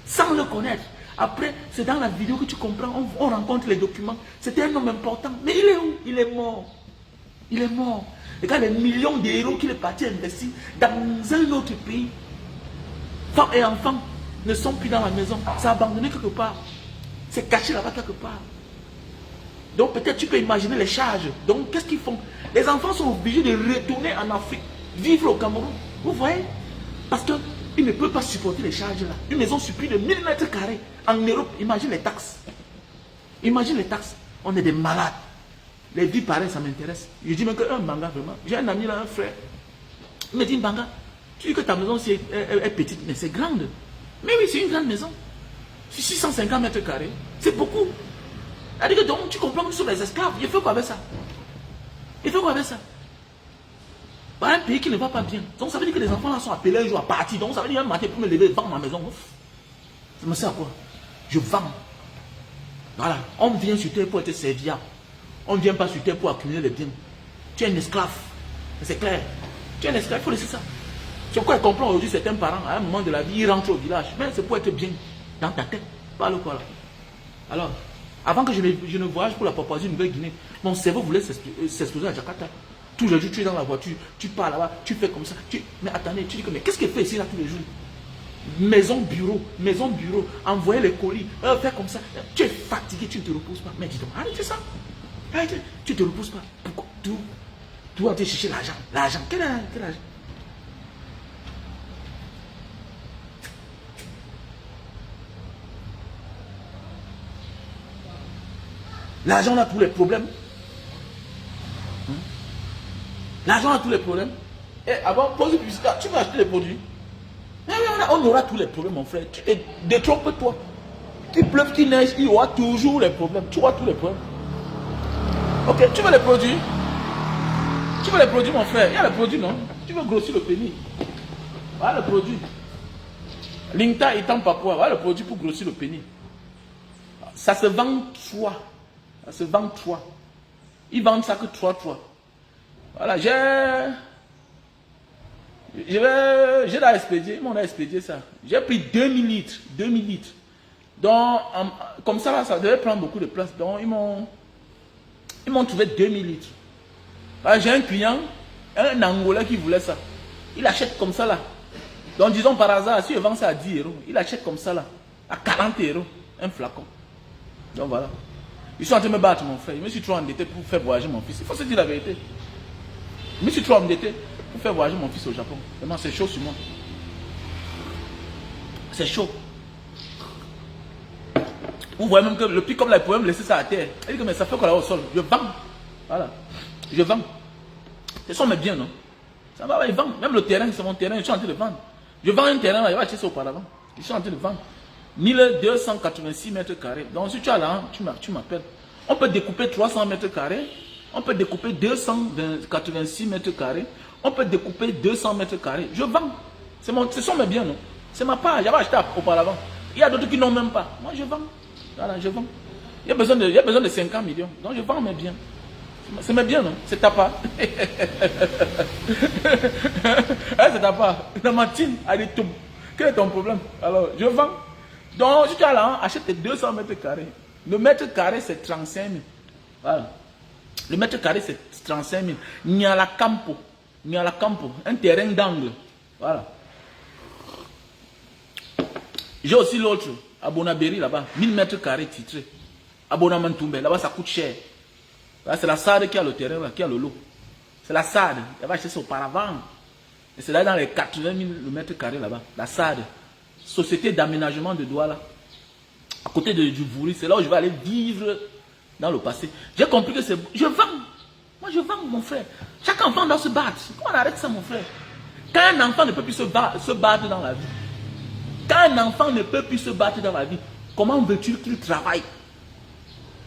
sans le connaître. Après, c'est dans la vidéo que tu comprends. On rencontre les documents. C'était un homme important. Mais il est où? Il est mort. Il est mort. Regarde les millions d'euros qu'il est parti investir dans un autre pays. Femmes et enfants ne sont plus dans la maison. C'est abandonné quelque part. C'est caché là-bas quelque part. Donc peut-être tu peux imaginer les charges. Donc qu'est-ce qu'ils font? Les enfants sont obligés de retourner en Afrique, vivre au Cameroun. Vous voyez? Parce qu'ils ne peuvent pas supporter les charges là. Une maison sur plus de 1000 mètres carrés. En Europe, imagine les taxes. Imagine les taxes. On est des malades. Les vies pareilles, ça m'intéresse. Je dis même qu'un Banga, vraiment. J'ai un ami là, un frère. Il me dit, Banga, tu dis que ta maison est petite, mais c'est grande. Mais oui, c'est une grande maison. C'est 650 mètres carrés. C'est beaucoup. C'est-à-dire que donc, tu comprends que ce sont des esclaves. Il fait quoi avec ça? Il fait quoi avec ça? Bah, un pays qui ne va pas bien. Donc ça veut dire que les enfants là sont appelés un jour à partir. Donc ça veut dire un matin pour me lever et vendre ma maison. Ça me sert à quoi? Je vends. Voilà. On vient sur terre pour être serviable. On ne vient pas sur terre pour accumuler les biens. Tu es un esclave. C'est clair. Tu es un esclave, il faut laisser ça. C'est quoi je comprends aujourd'hui certains parents, à un moment de la vie, ils rentrent au village. Mais c'est pour être bien dans ta tête. Pas le quoi là. Alors, avant que je ne voyage pour la Papouasie Nouvelle-Guinée, mon cerveau voulait s'exploser à Jakarta. Tous les jours, tu es dans la voiture, tu pars là-bas, tu fais comme ça. Mais attendez, tu dis que mais qu'est-ce qu'elle fait ici là tous les jours? Maison, bureau, envoyer les colis, faire comme ça. Tu es fatigué, tu ne te reposes pas. Mais dis donc, arrêtez ça. Arrêtez, tu ne te reposes pas. Pourquoi? Tout en train de chercher l'argent. L'argent, quel argent? L'argent a tous les problèmes. L'argent a tous les problèmes. Et avant, pose une publicité, tu vas acheter les produits. On aura tous les problèmes, mon frère. Tu te détrompes-toi. Qu'il pleuve, qu'il neige, il y aura toujours les problèmes. Tu auras tous les problèmes. Ok, tu veux les produits? Tu veux les produits, mon frère? Il y a les produits, non? Tu veux grossir le pénis? Voilà le produit. L'Inta étant Papua, voilà le produit pour grossir le pénis. Ça se vend 3. Ça se vend 3. Ils vendent ça que 3. Voilà, j'ai la expédié, ils m'ont expédié ça. J'ai pris 2000 litres. 2000 litres. Donc, comme ça, là, ça devait prendre beaucoup de place. Donc, ils m'ont trouvé 2000 litres. J'ai un client, un Angolais qui voulait ça. Il achète comme ça là. Donc, disons par hasard, si je vends ça à 10 euros, il achète comme ça là, à 40 euros, un flacon. Donc voilà. Ils sont en train de me battre, mon frère. Je me suis trop endetté pour faire voyager mon fils. Il faut se dire la vérité. Je me suis trop endetté pour faire voyager mon fils au Japon. Vraiment, c'est chaud sur moi. C'est chaud. Vous voyez même que le pic comme là, il pouvait me laisser ça à terre. Il dit que mais ça fait quoi là au sol? Je vends. Voilà. Je vends. Ce sont mes biens, non? Ça va, ils vendent. Même le terrain, c'est mon terrain, je suis en train de vendre. Je vends un terrain là, il va acheter ça auparavant. Je suis en train de vendre. 1286 mètres carrés. Donc si tu as là, tu m'appelles. On peut découper 300 mètres carrés On peut découper 286 mètres carrés. On peut découper 200 mètres carrés. Je vends. Ce sont mes biens, non? C'est ma part. J'avais acheté auparavant. Il y a d'autres qui n'ont même pas. Moi, je vends. Voilà, je vends. Il y a besoin de 50 millions. Donc, je vends mes biens. C'est mes biens, non? C'est ta part. C'est ta part. Dans ma team, elle est tout. Quel est ton problème? Alors, je vends. Donc, si tu as là, achète tes 200 mètres carrés. Le mètre carré, c'est 35 000. Voilà. Le mètre carré, c'est 35 000. Niala Campo. Niala Campo. Un terrain d'angle. Voilà. J'ai aussi l'autre. À Bonabéry, là-bas. 1000 mètres carrés titrés. À Bonamantoumbe. Là-bas, ça coûte cher. C'est la SAD qui a le terrain, là, qui a le lot. C'est la SAD. Elle va acheter ça auparavant. Et c'est là dans les 80 000 mètres carrés là-bas. La SAD. Société d'aménagement de Douala. À côté du Vouri. C'est là où je vais aller vivre dans le passé. J'ai compris que c'est... Je vends. Moi, je vends, mon frère. Chaque enfant doit se battre. Comment on arrête ça, mon frère? Quand un enfant ne peut plus se battre dans la vie. Quand un enfant ne peut plus se battre dans la vie, comment veux-tu qu'il travaille?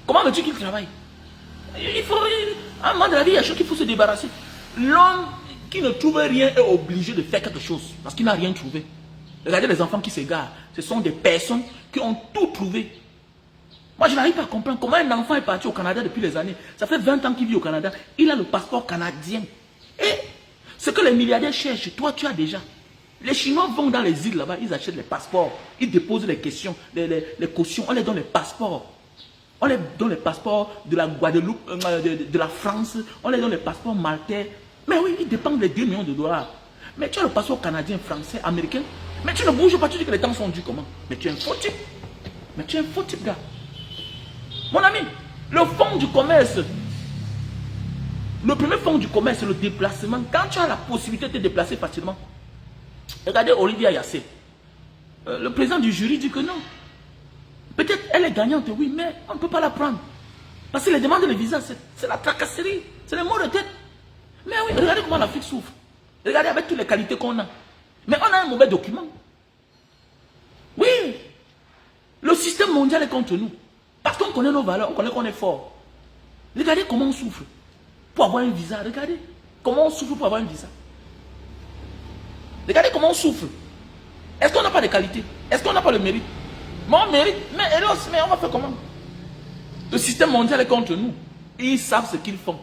Comment veux-tu qu'il travaille? Il faut... À un moment de la vie, il y a des choses qu'il faut se débarrasser. L'homme qui ne trouve rien est obligé de faire quelque chose. Parce qu'il n'a rien trouvé. Regardez les enfants qui s'égarent. Ce sont des personnes qui ont tout trouvé. Moi, je n'arrive pas à comprendre comment un enfant est parti au Canada depuis les années. Ça fait 20 ans qu'il vit au Canada. Il a le passeport canadien. Et ce que les milliardaires cherchent, toi, tu as déjà. Les Chinois vont dans les îles là-bas, ils achètent les passeports. Ils déposent les questions, les cautions. On les donne les passeports. On les donne les passeports de la Guadeloupe, de la France. On les donne les passeports maltais. Mais oui, ils dépendent des 2 millions de $. Mais tu as le passeport canadien, français, américain. Mais tu ne bouges pas, tu dis que les temps sont dus comment? Mais tu es un faux type. Mais tu es un faux type, gars. Mon ami, le fonds du commerce, le premier fonds du commerce, c'est le déplacement. Quand tu as la possibilité de te déplacer facilement, regardez Olivia Yassé. Le président du jury dit que non. Peut-être elle est gagnante, oui, mais on ne peut pas la prendre. Parce que les demandes de visa, c'est la tracasserie, c'est les maux de tête. Mais oui, regardez comment l'Afrique souffre. Regardez avec toutes les qualités qu'on a. Mais on a un mauvais document. Oui. Le système mondial est contre nous. Parce qu'on connaît nos valeurs, on connaît qu'on est fort. Regardez comment on souffre pour avoir un visa. Regardez comment on souffre pour avoir un visa. Regardez comment on souffre. Est-ce qu'on n'a pas de qualité? Est-ce qu'on n'a pas le mérite? Mais on mérite. Mais on va faire comment? Le système mondial est contre nous. Ils savent ce qu'ils font.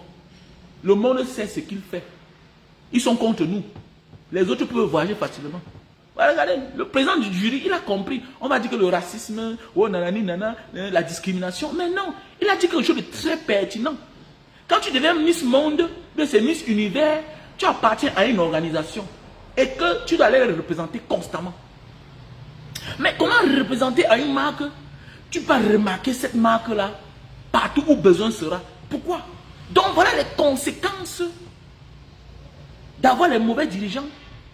Le monde sait ce qu'il fait. Ils sont contre nous. Les autres peuvent voyager facilement. Regardez, le président du jury, il a compris. On va dire que le racisme, oh, nanani, nana, la discrimination. Mais non, il a dit quelque chose de très pertinent. Quand tu deviens Miss Monde, c'est Miss Univers, tu appartiens à une organisation. Et que tu dois aller représenter constamment. Mais comment représenter à une marque? Tu vas remarquer cette marque-là partout où besoin sera. Pourquoi? Donc voilà les conséquences d'avoir les mauvais dirigeants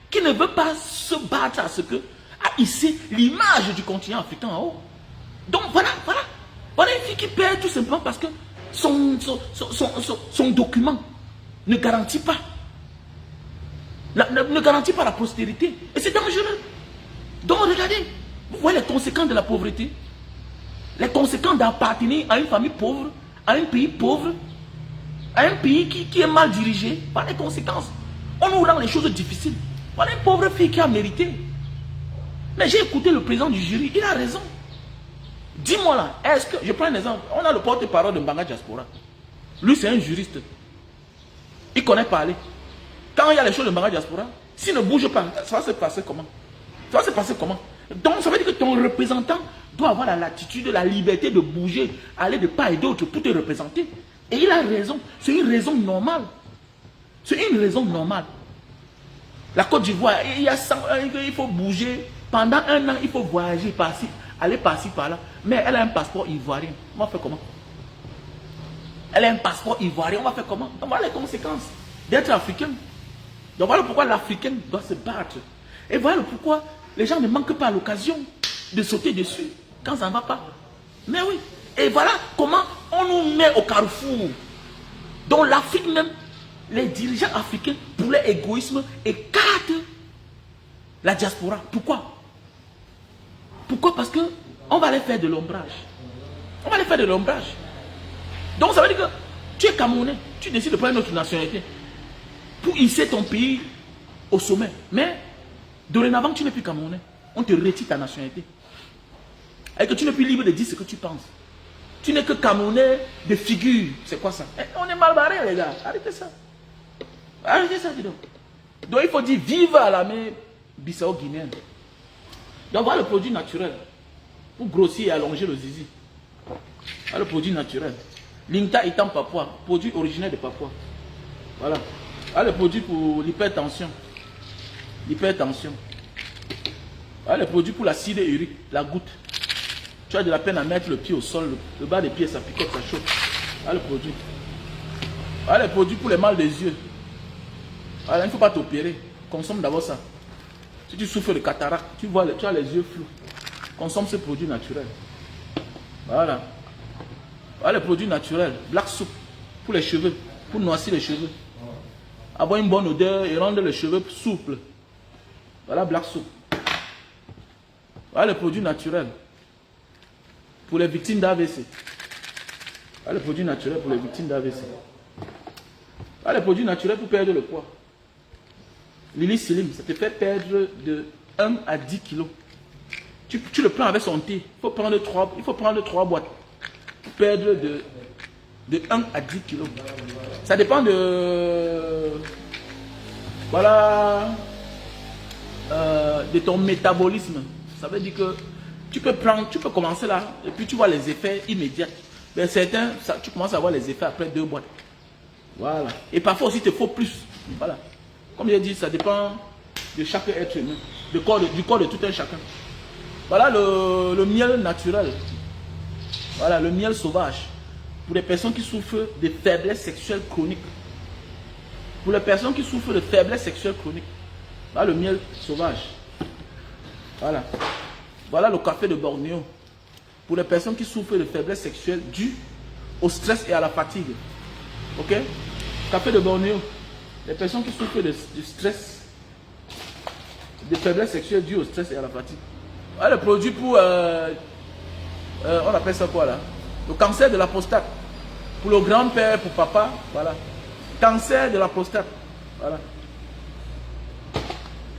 qui ne veulent pas se battre à ce que, à hisser l'image du continent africain en haut. Donc voilà une fille qui perd tout simplement parce que son document ne garantit pas. Ne garantit pas la prospérité. Et c'est dangereux. Donc regardez, vous voyez les conséquences de la pauvreté. Les conséquences d'appartenir à une famille pauvre, à un pays pauvre, à un pays qui est mal dirigé. Par les conséquences. On nous rend les choses difficiles. Voilà une pauvre fille qui a mérité. Mais j'ai écouté le président du jury, il a raison. Dis-moi là, est-ce que, je prends un exemple, on a le porte-parole de Mbanga Diaspora. Lui c'est un juriste. Il connaît parler. Quand il y a les choses de Mbanga Diaspora, s'il ne bouge pas, ça va se passer comment? Ça va se passer comment? Donc ça veut dire que ton représentant doit avoir la latitude, la liberté de bouger, aller de part et d'autre pour te représenter. Et il a raison. C'est une raison normale. C'est une raison normale. La Côte d'Ivoire, il faut bouger. Pendant 1 an, il faut voyager par-ci, aller par-ci, par-là. Mais elle a un passeport ivoirien. On va faire comment? Elle a un passeport ivoirien. On va faire comment? Donc voilà les conséquences d'être africain. Donc voilà pourquoi l'Africain doit se battre. Et voilà pourquoi les gens ne manquent pas l'occasion de sauter dessus quand ça ne va pas. Mais oui. Et voilà comment on nous met au carrefour. Donc l'Afrique même, les dirigeants africains, pour leur égoïsme, écartent la diaspora. Pourquoi? Pourquoi? Parce que on va les faire de l'ombrage. On va les faire de l'ombrage. Donc ça veut dire que tu es Camerounais, tu décides de prendre une autre nationalité pour hisser ton pays au sommet. Mais dorénavant, tu n'es plus Camerounais. On te retire ta nationalité. Et que tu n'es plus libre de dire ce que tu penses. Tu n'es que Camerounais de figure. C'est quoi ça? On est mal barré, les gars. Arrêtez ça. Arrêtez ça, dis donc. Donc il faut dire vive à l'armée bissau-guinéenne. Donc voilà le produit naturel. Pour grossir et allonger le zizi. Voilà le produit naturel. L'Inta étant Papua, produit originaire de Papua. Voilà. Voilà le produit pour l'hypertension. L'hypertension. Voilà le produit pour l'acide urique, la goutte. Tu as de la peine à mettre le pied au sol, le bas des pieds, ça picote, ça chauffe. Voilà le produit. Voilà le produit pour les mal des yeux. Voilà, il ne faut pas t'opérer. Consomme d'abord ça. Si tu souffres de cataracte, tu as les yeux flous. Consomme ce produit naturel. Voilà. Voilà le produit naturel. Black soup pour les cheveux, pour noircir les cheveux. Avoir une bonne odeur et rendre les cheveux souples. Voilà Black soup. Voilà le produit naturel. Pour les victimes d'AVC. Voilà le produit naturel pour les victimes d'AVC. Voilà le produit naturel pour perdre le poids. Lily Slim, ça te fait perdre de 1 à 10 kilos. Tu le prends avec son thé. Il faut prendre 3 boîtes. Pour perdre de 1 à 10 kilos. Ça dépend de... Voilà... de ton métabolisme. Ça veut dire que tu peux commencer là et puis tu vois les effets immédiats. Mais certains, tu commences à voir les effets après 2 boîtes. Voilà. Et parfois aussi, il te faut plus. Voilà. Comme j'ai dit, ça dépend de chaque être humain, du corps de tout un chacun. Voilà le miel naturel. Voilà, le miel sauvage. Pour les personnes qui souffrent de faiblesse sexuelle chronique. Pour les personnes qui souffrent de faiblesse sexuelle chronique. Voilà le miel sauvage. Voilà. Voilà le café de Bornéo. Pour les personnes qui souffrent de faiblesse sexuelle due au stress et à la fatigue. Ok? Café de Bornéo. Les personnes qui souffrent de stress, de faiblesse sexuelle due au stress et à la fatigue. Voilà le produit pour... on appelle ça quoi là? Le cancer de la prostate. Pour le grand-père, pour papa. Voilà. Cancer de la prostate. Voilà.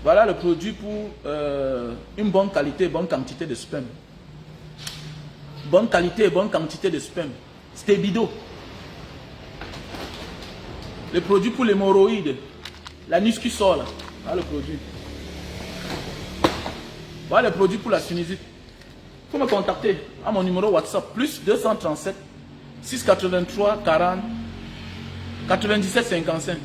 Voilà le produit pour une bonne qualité, bonne quantité de sperme. Bonne qualité et bonne quantité de sperme. Stébido. Le produit pour l'hémorroïde. L'anus qui sort là. Voilà le produit. Voilà le produit pour la sinusite. Il faut me contacter à mon numéro WhatsApp. Plus 237 683 40 97 55.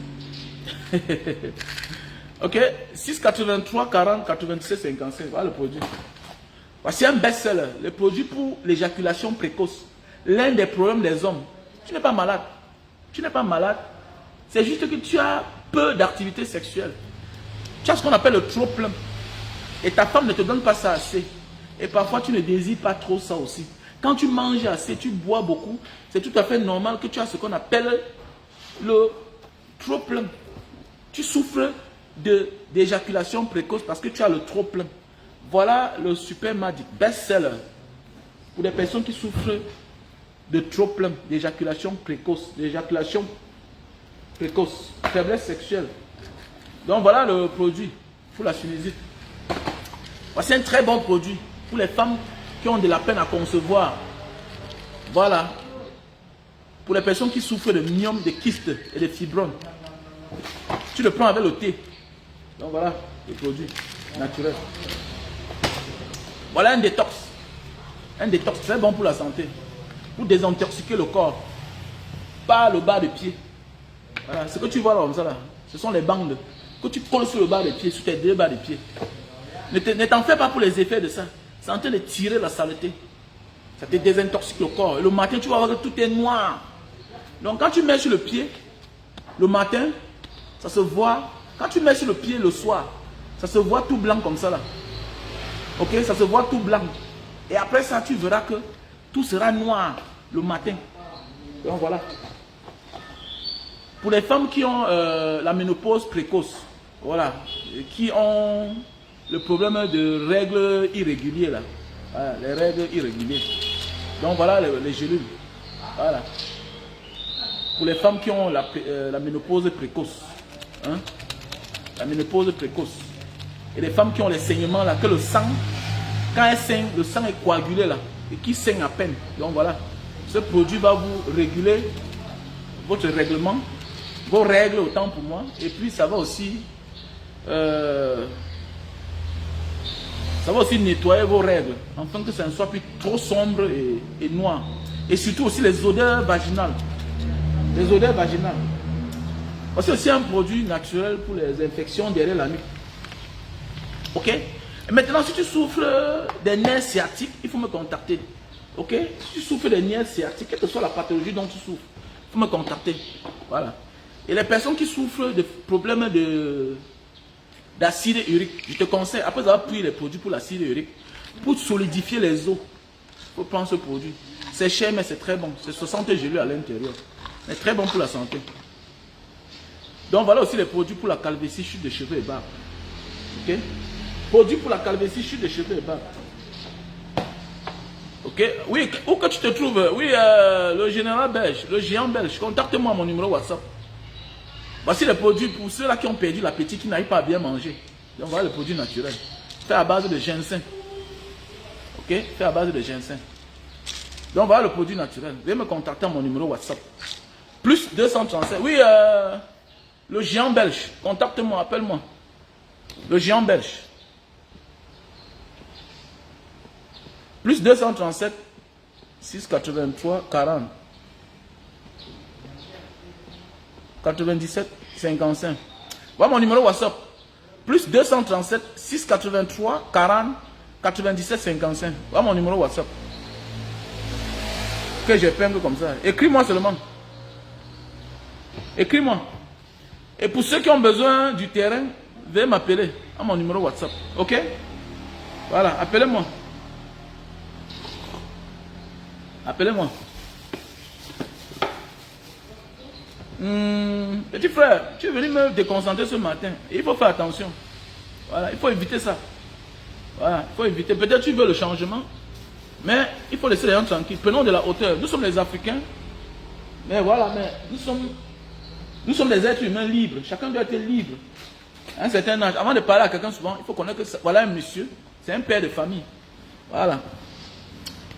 Ok, 683 40 97 55, voilà le produit. Voici un best-seller, le produit pour l'éjaculation précoce. L'un des problèmes des hommes. Tu n'es pas malade. Tu n'es pas malade. C'est juste que tu as peu d'activité sexuelle. Tu as ce qu'on appelle le trop-plein. Et ta femme ne te donne pas ça assez. Et parfois tu ne désires pas trop ça aussi. Quand tu manges assez, tu bois beaucoup, c'est tout à fait normal que tu as ce qu'on appelle le trop-plein. Tu souffres d'éjaculation précoce parce que tu as le trop plein. Voilà le super magic best-seller pour les personnes qui souffrent de trop plein, d'éjaculation précoce, faiblesse sexuelle. Donc voilà le produit pour la sinusite. Voici un très bon produit pour les femmes qui ont de la peine à concevoir. Voilà. Pour les personnes qui souffrent de myome, de kystes et de fibromes. Tu le prends avec le thé. Donc voilà le produit naturel. Voilà un détox. Un détox très bon pour la santé. Pour désintoxiquer le corps. Pas le bas des pieds. Voilà, ce que tu vois là comme ça là, ce sont les bandes que tu colles sur le bas des pieds, sur tes 2 bas des pieds. Ne t'en fais pas pour les effets de ça. C'est en train de tirer la saleté. Ça te désintoxique le corps. Et le matin, tu vas voir que tout est noir. Donc quand tu mets sur le pied, le matin, ça se voit. Quand tu mets sur le pied le soir, ça se voit tout blanc comme ça là. Ok, ça se voit tout blanc. Et après ça, tu verras que tout sera noir le matin. Donc voilà. Pour les femmes qui ont la ménopause précoce, voilà, qui ont le problème de règles irrégulières là. Voilà, les règles irrégulières. Donc voilà les gélules. Voilà. pour les femmes qui ont la ménopause précoce. Hein? La ménopause précoce. Et les femmes qui ont les saignements là, que le sang, quand elles saignent, le sang est coagulé là, et qui saigne à peine. Donc voilà, ce produit va vous réguler votre règlement, vos règles autant pour moi, et puis ça va aussi nettoyer vos règles, afin que ça ne soit plus trop sombre et noir. Et surtout aussi les odeurs vaginales. Les odeurs vaginales. C'est aussi un produit naturel pour les infections derrière la nuque. Ok? Et maintenant, si tu souffres des nerfs sciatiques, il faut me contacter. Ok? Si tu souffres des nerfs sciatiques, quelle que soit la pathologie dont tu souffres, il faut me contacter. Voilà. Et les personnes qui souffrent de problèmes d'acide urique, je te conseille, après avoir pris les produits pour l'acide urique, pour solidifier les os, il faut prendre ce produit. C'est cher, mais c'est très bon. C'est 60 gélules à l'intérieur. C'est très bon pour la santé. Donc voilà aussi les produits pour la calvitie, chute de cheveux et barbe. Ok? Produits pour la calvitie, chute de cheveux et barbe. Ok? Oui, où que tu te trouves? Oui, le général belge, le géant belge. Contacte-moi à mon numéro WhatsApp. Voici les produits pour ceux-là qui ont perdu l'appétit, qui n'arrivent pas à bien manger. Donc voilà les produits naturels. Fait à base de ginseng. Ok? Fait à base de ginseng. Donc voilà le produit naturel. Veuillez me contacter à mon numéro WhatsApp. Plus 237. Oui, le géant belge. Contacte-moi, appelle-moi. Le géant belge. Plus 237 683 40 97 55. Voilà mon numéro WhatsApp. Plus 237 683 40 97 55. Voilà mon numéro WhatsApp. Que j'épingle comme ça. Écris-moi seulement. Écris-moi. Et pour ceux qui ont besoin du terrain, veuillez m'appeler à mon numéro WhatsApp. Ok? Voilà, appelez-moi. Appelez-moi. Petit frère, tu es venu me déconcentrer ce matin. Il faut faire attention. Voilà, il faut éviter ça. Voilà, il faut éviter. Peut-être tu veux le changement, mais il faut laisser les gens tranquilles. Prenons de la hauteur. Nous sommes les Africains. Mais voilà, mais nous sommes des êtres humains libres. Chacun doit être libre. À un certain âge, avant de parler à quelqu'un souvent, il faut connaître que voilà un monsieur, c'est un père de famille. Voilà.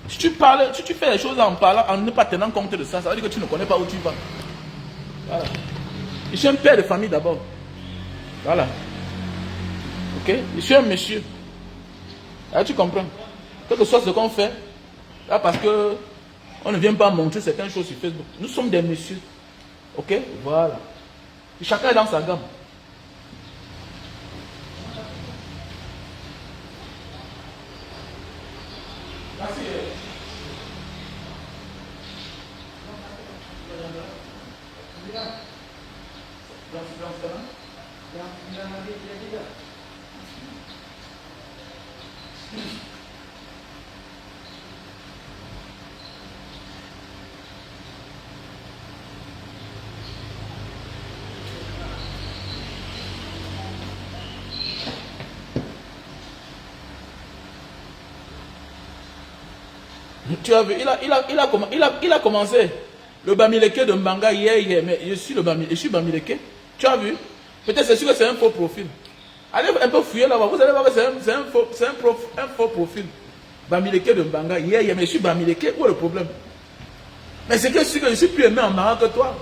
Si tu parles, si tu fais les choses en parlant, en ne pas tenant compte de ça, ça veut dire que tu ne connais pas où tu vas. Voilà. Je suis un père de famille d'abord. Voilà. Ok? Je suis un monsieur. Là, tu comprends? Quel que soit ce qu'on fait, là, parce que on ne vient pas montrer certaines choses sur Facebook. Nous sommes des messieurs. Ok? Voilà. Et chacun est dans sa gamme. Merci. Tu as vu, il a commencé le Bamileke de Mbanga hier, mais je suis Bamileke. Tu as vu? Peut-être c'est sûr que c'est un faux profil. Allez un peu fouiller là-bas, vous allez voir que c'est un faux profil. Bamileke de Mbanga hier, mais je suis Bamileke, où est le problème? Mais c'est que je suis plus aimé en Mbanga que toi.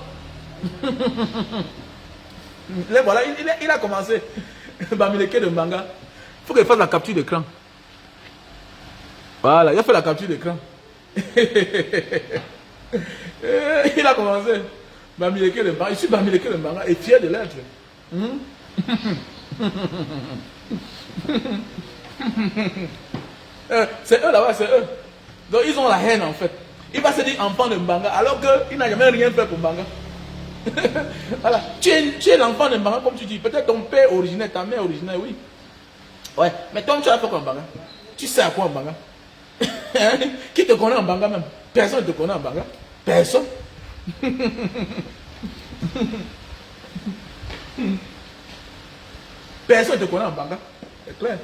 Là, voilà, il a commencé. Bamileke de Mbanga. Il faut qu'il fasse la capture d'écran. Voilà, il a fait la capture d'écran. Il a commencé. Bamileke de Mbanga. Je suis Bamileke de Mbanga et fier de l'être. C'est eux là-bas, c'est eux. Donc ils ont la haine en fait. Il va se dire enfant de Mbanga alors qu'il n'a jamais rien fait pour Mbanga. Voilà. Tu es l'enfant de Mbanga comme tu dis. Peut-être ton père originaire, ta mère originaire, oui. Ouais, mais toi tu as fait quoi en Mbanga? Tu sais à quoi en Mbanga? Qui te connaît en Mbanga même? Personne ne te connaît en Mbanga. Personne. Personne ne te connaît en Mbanga. C'est clair.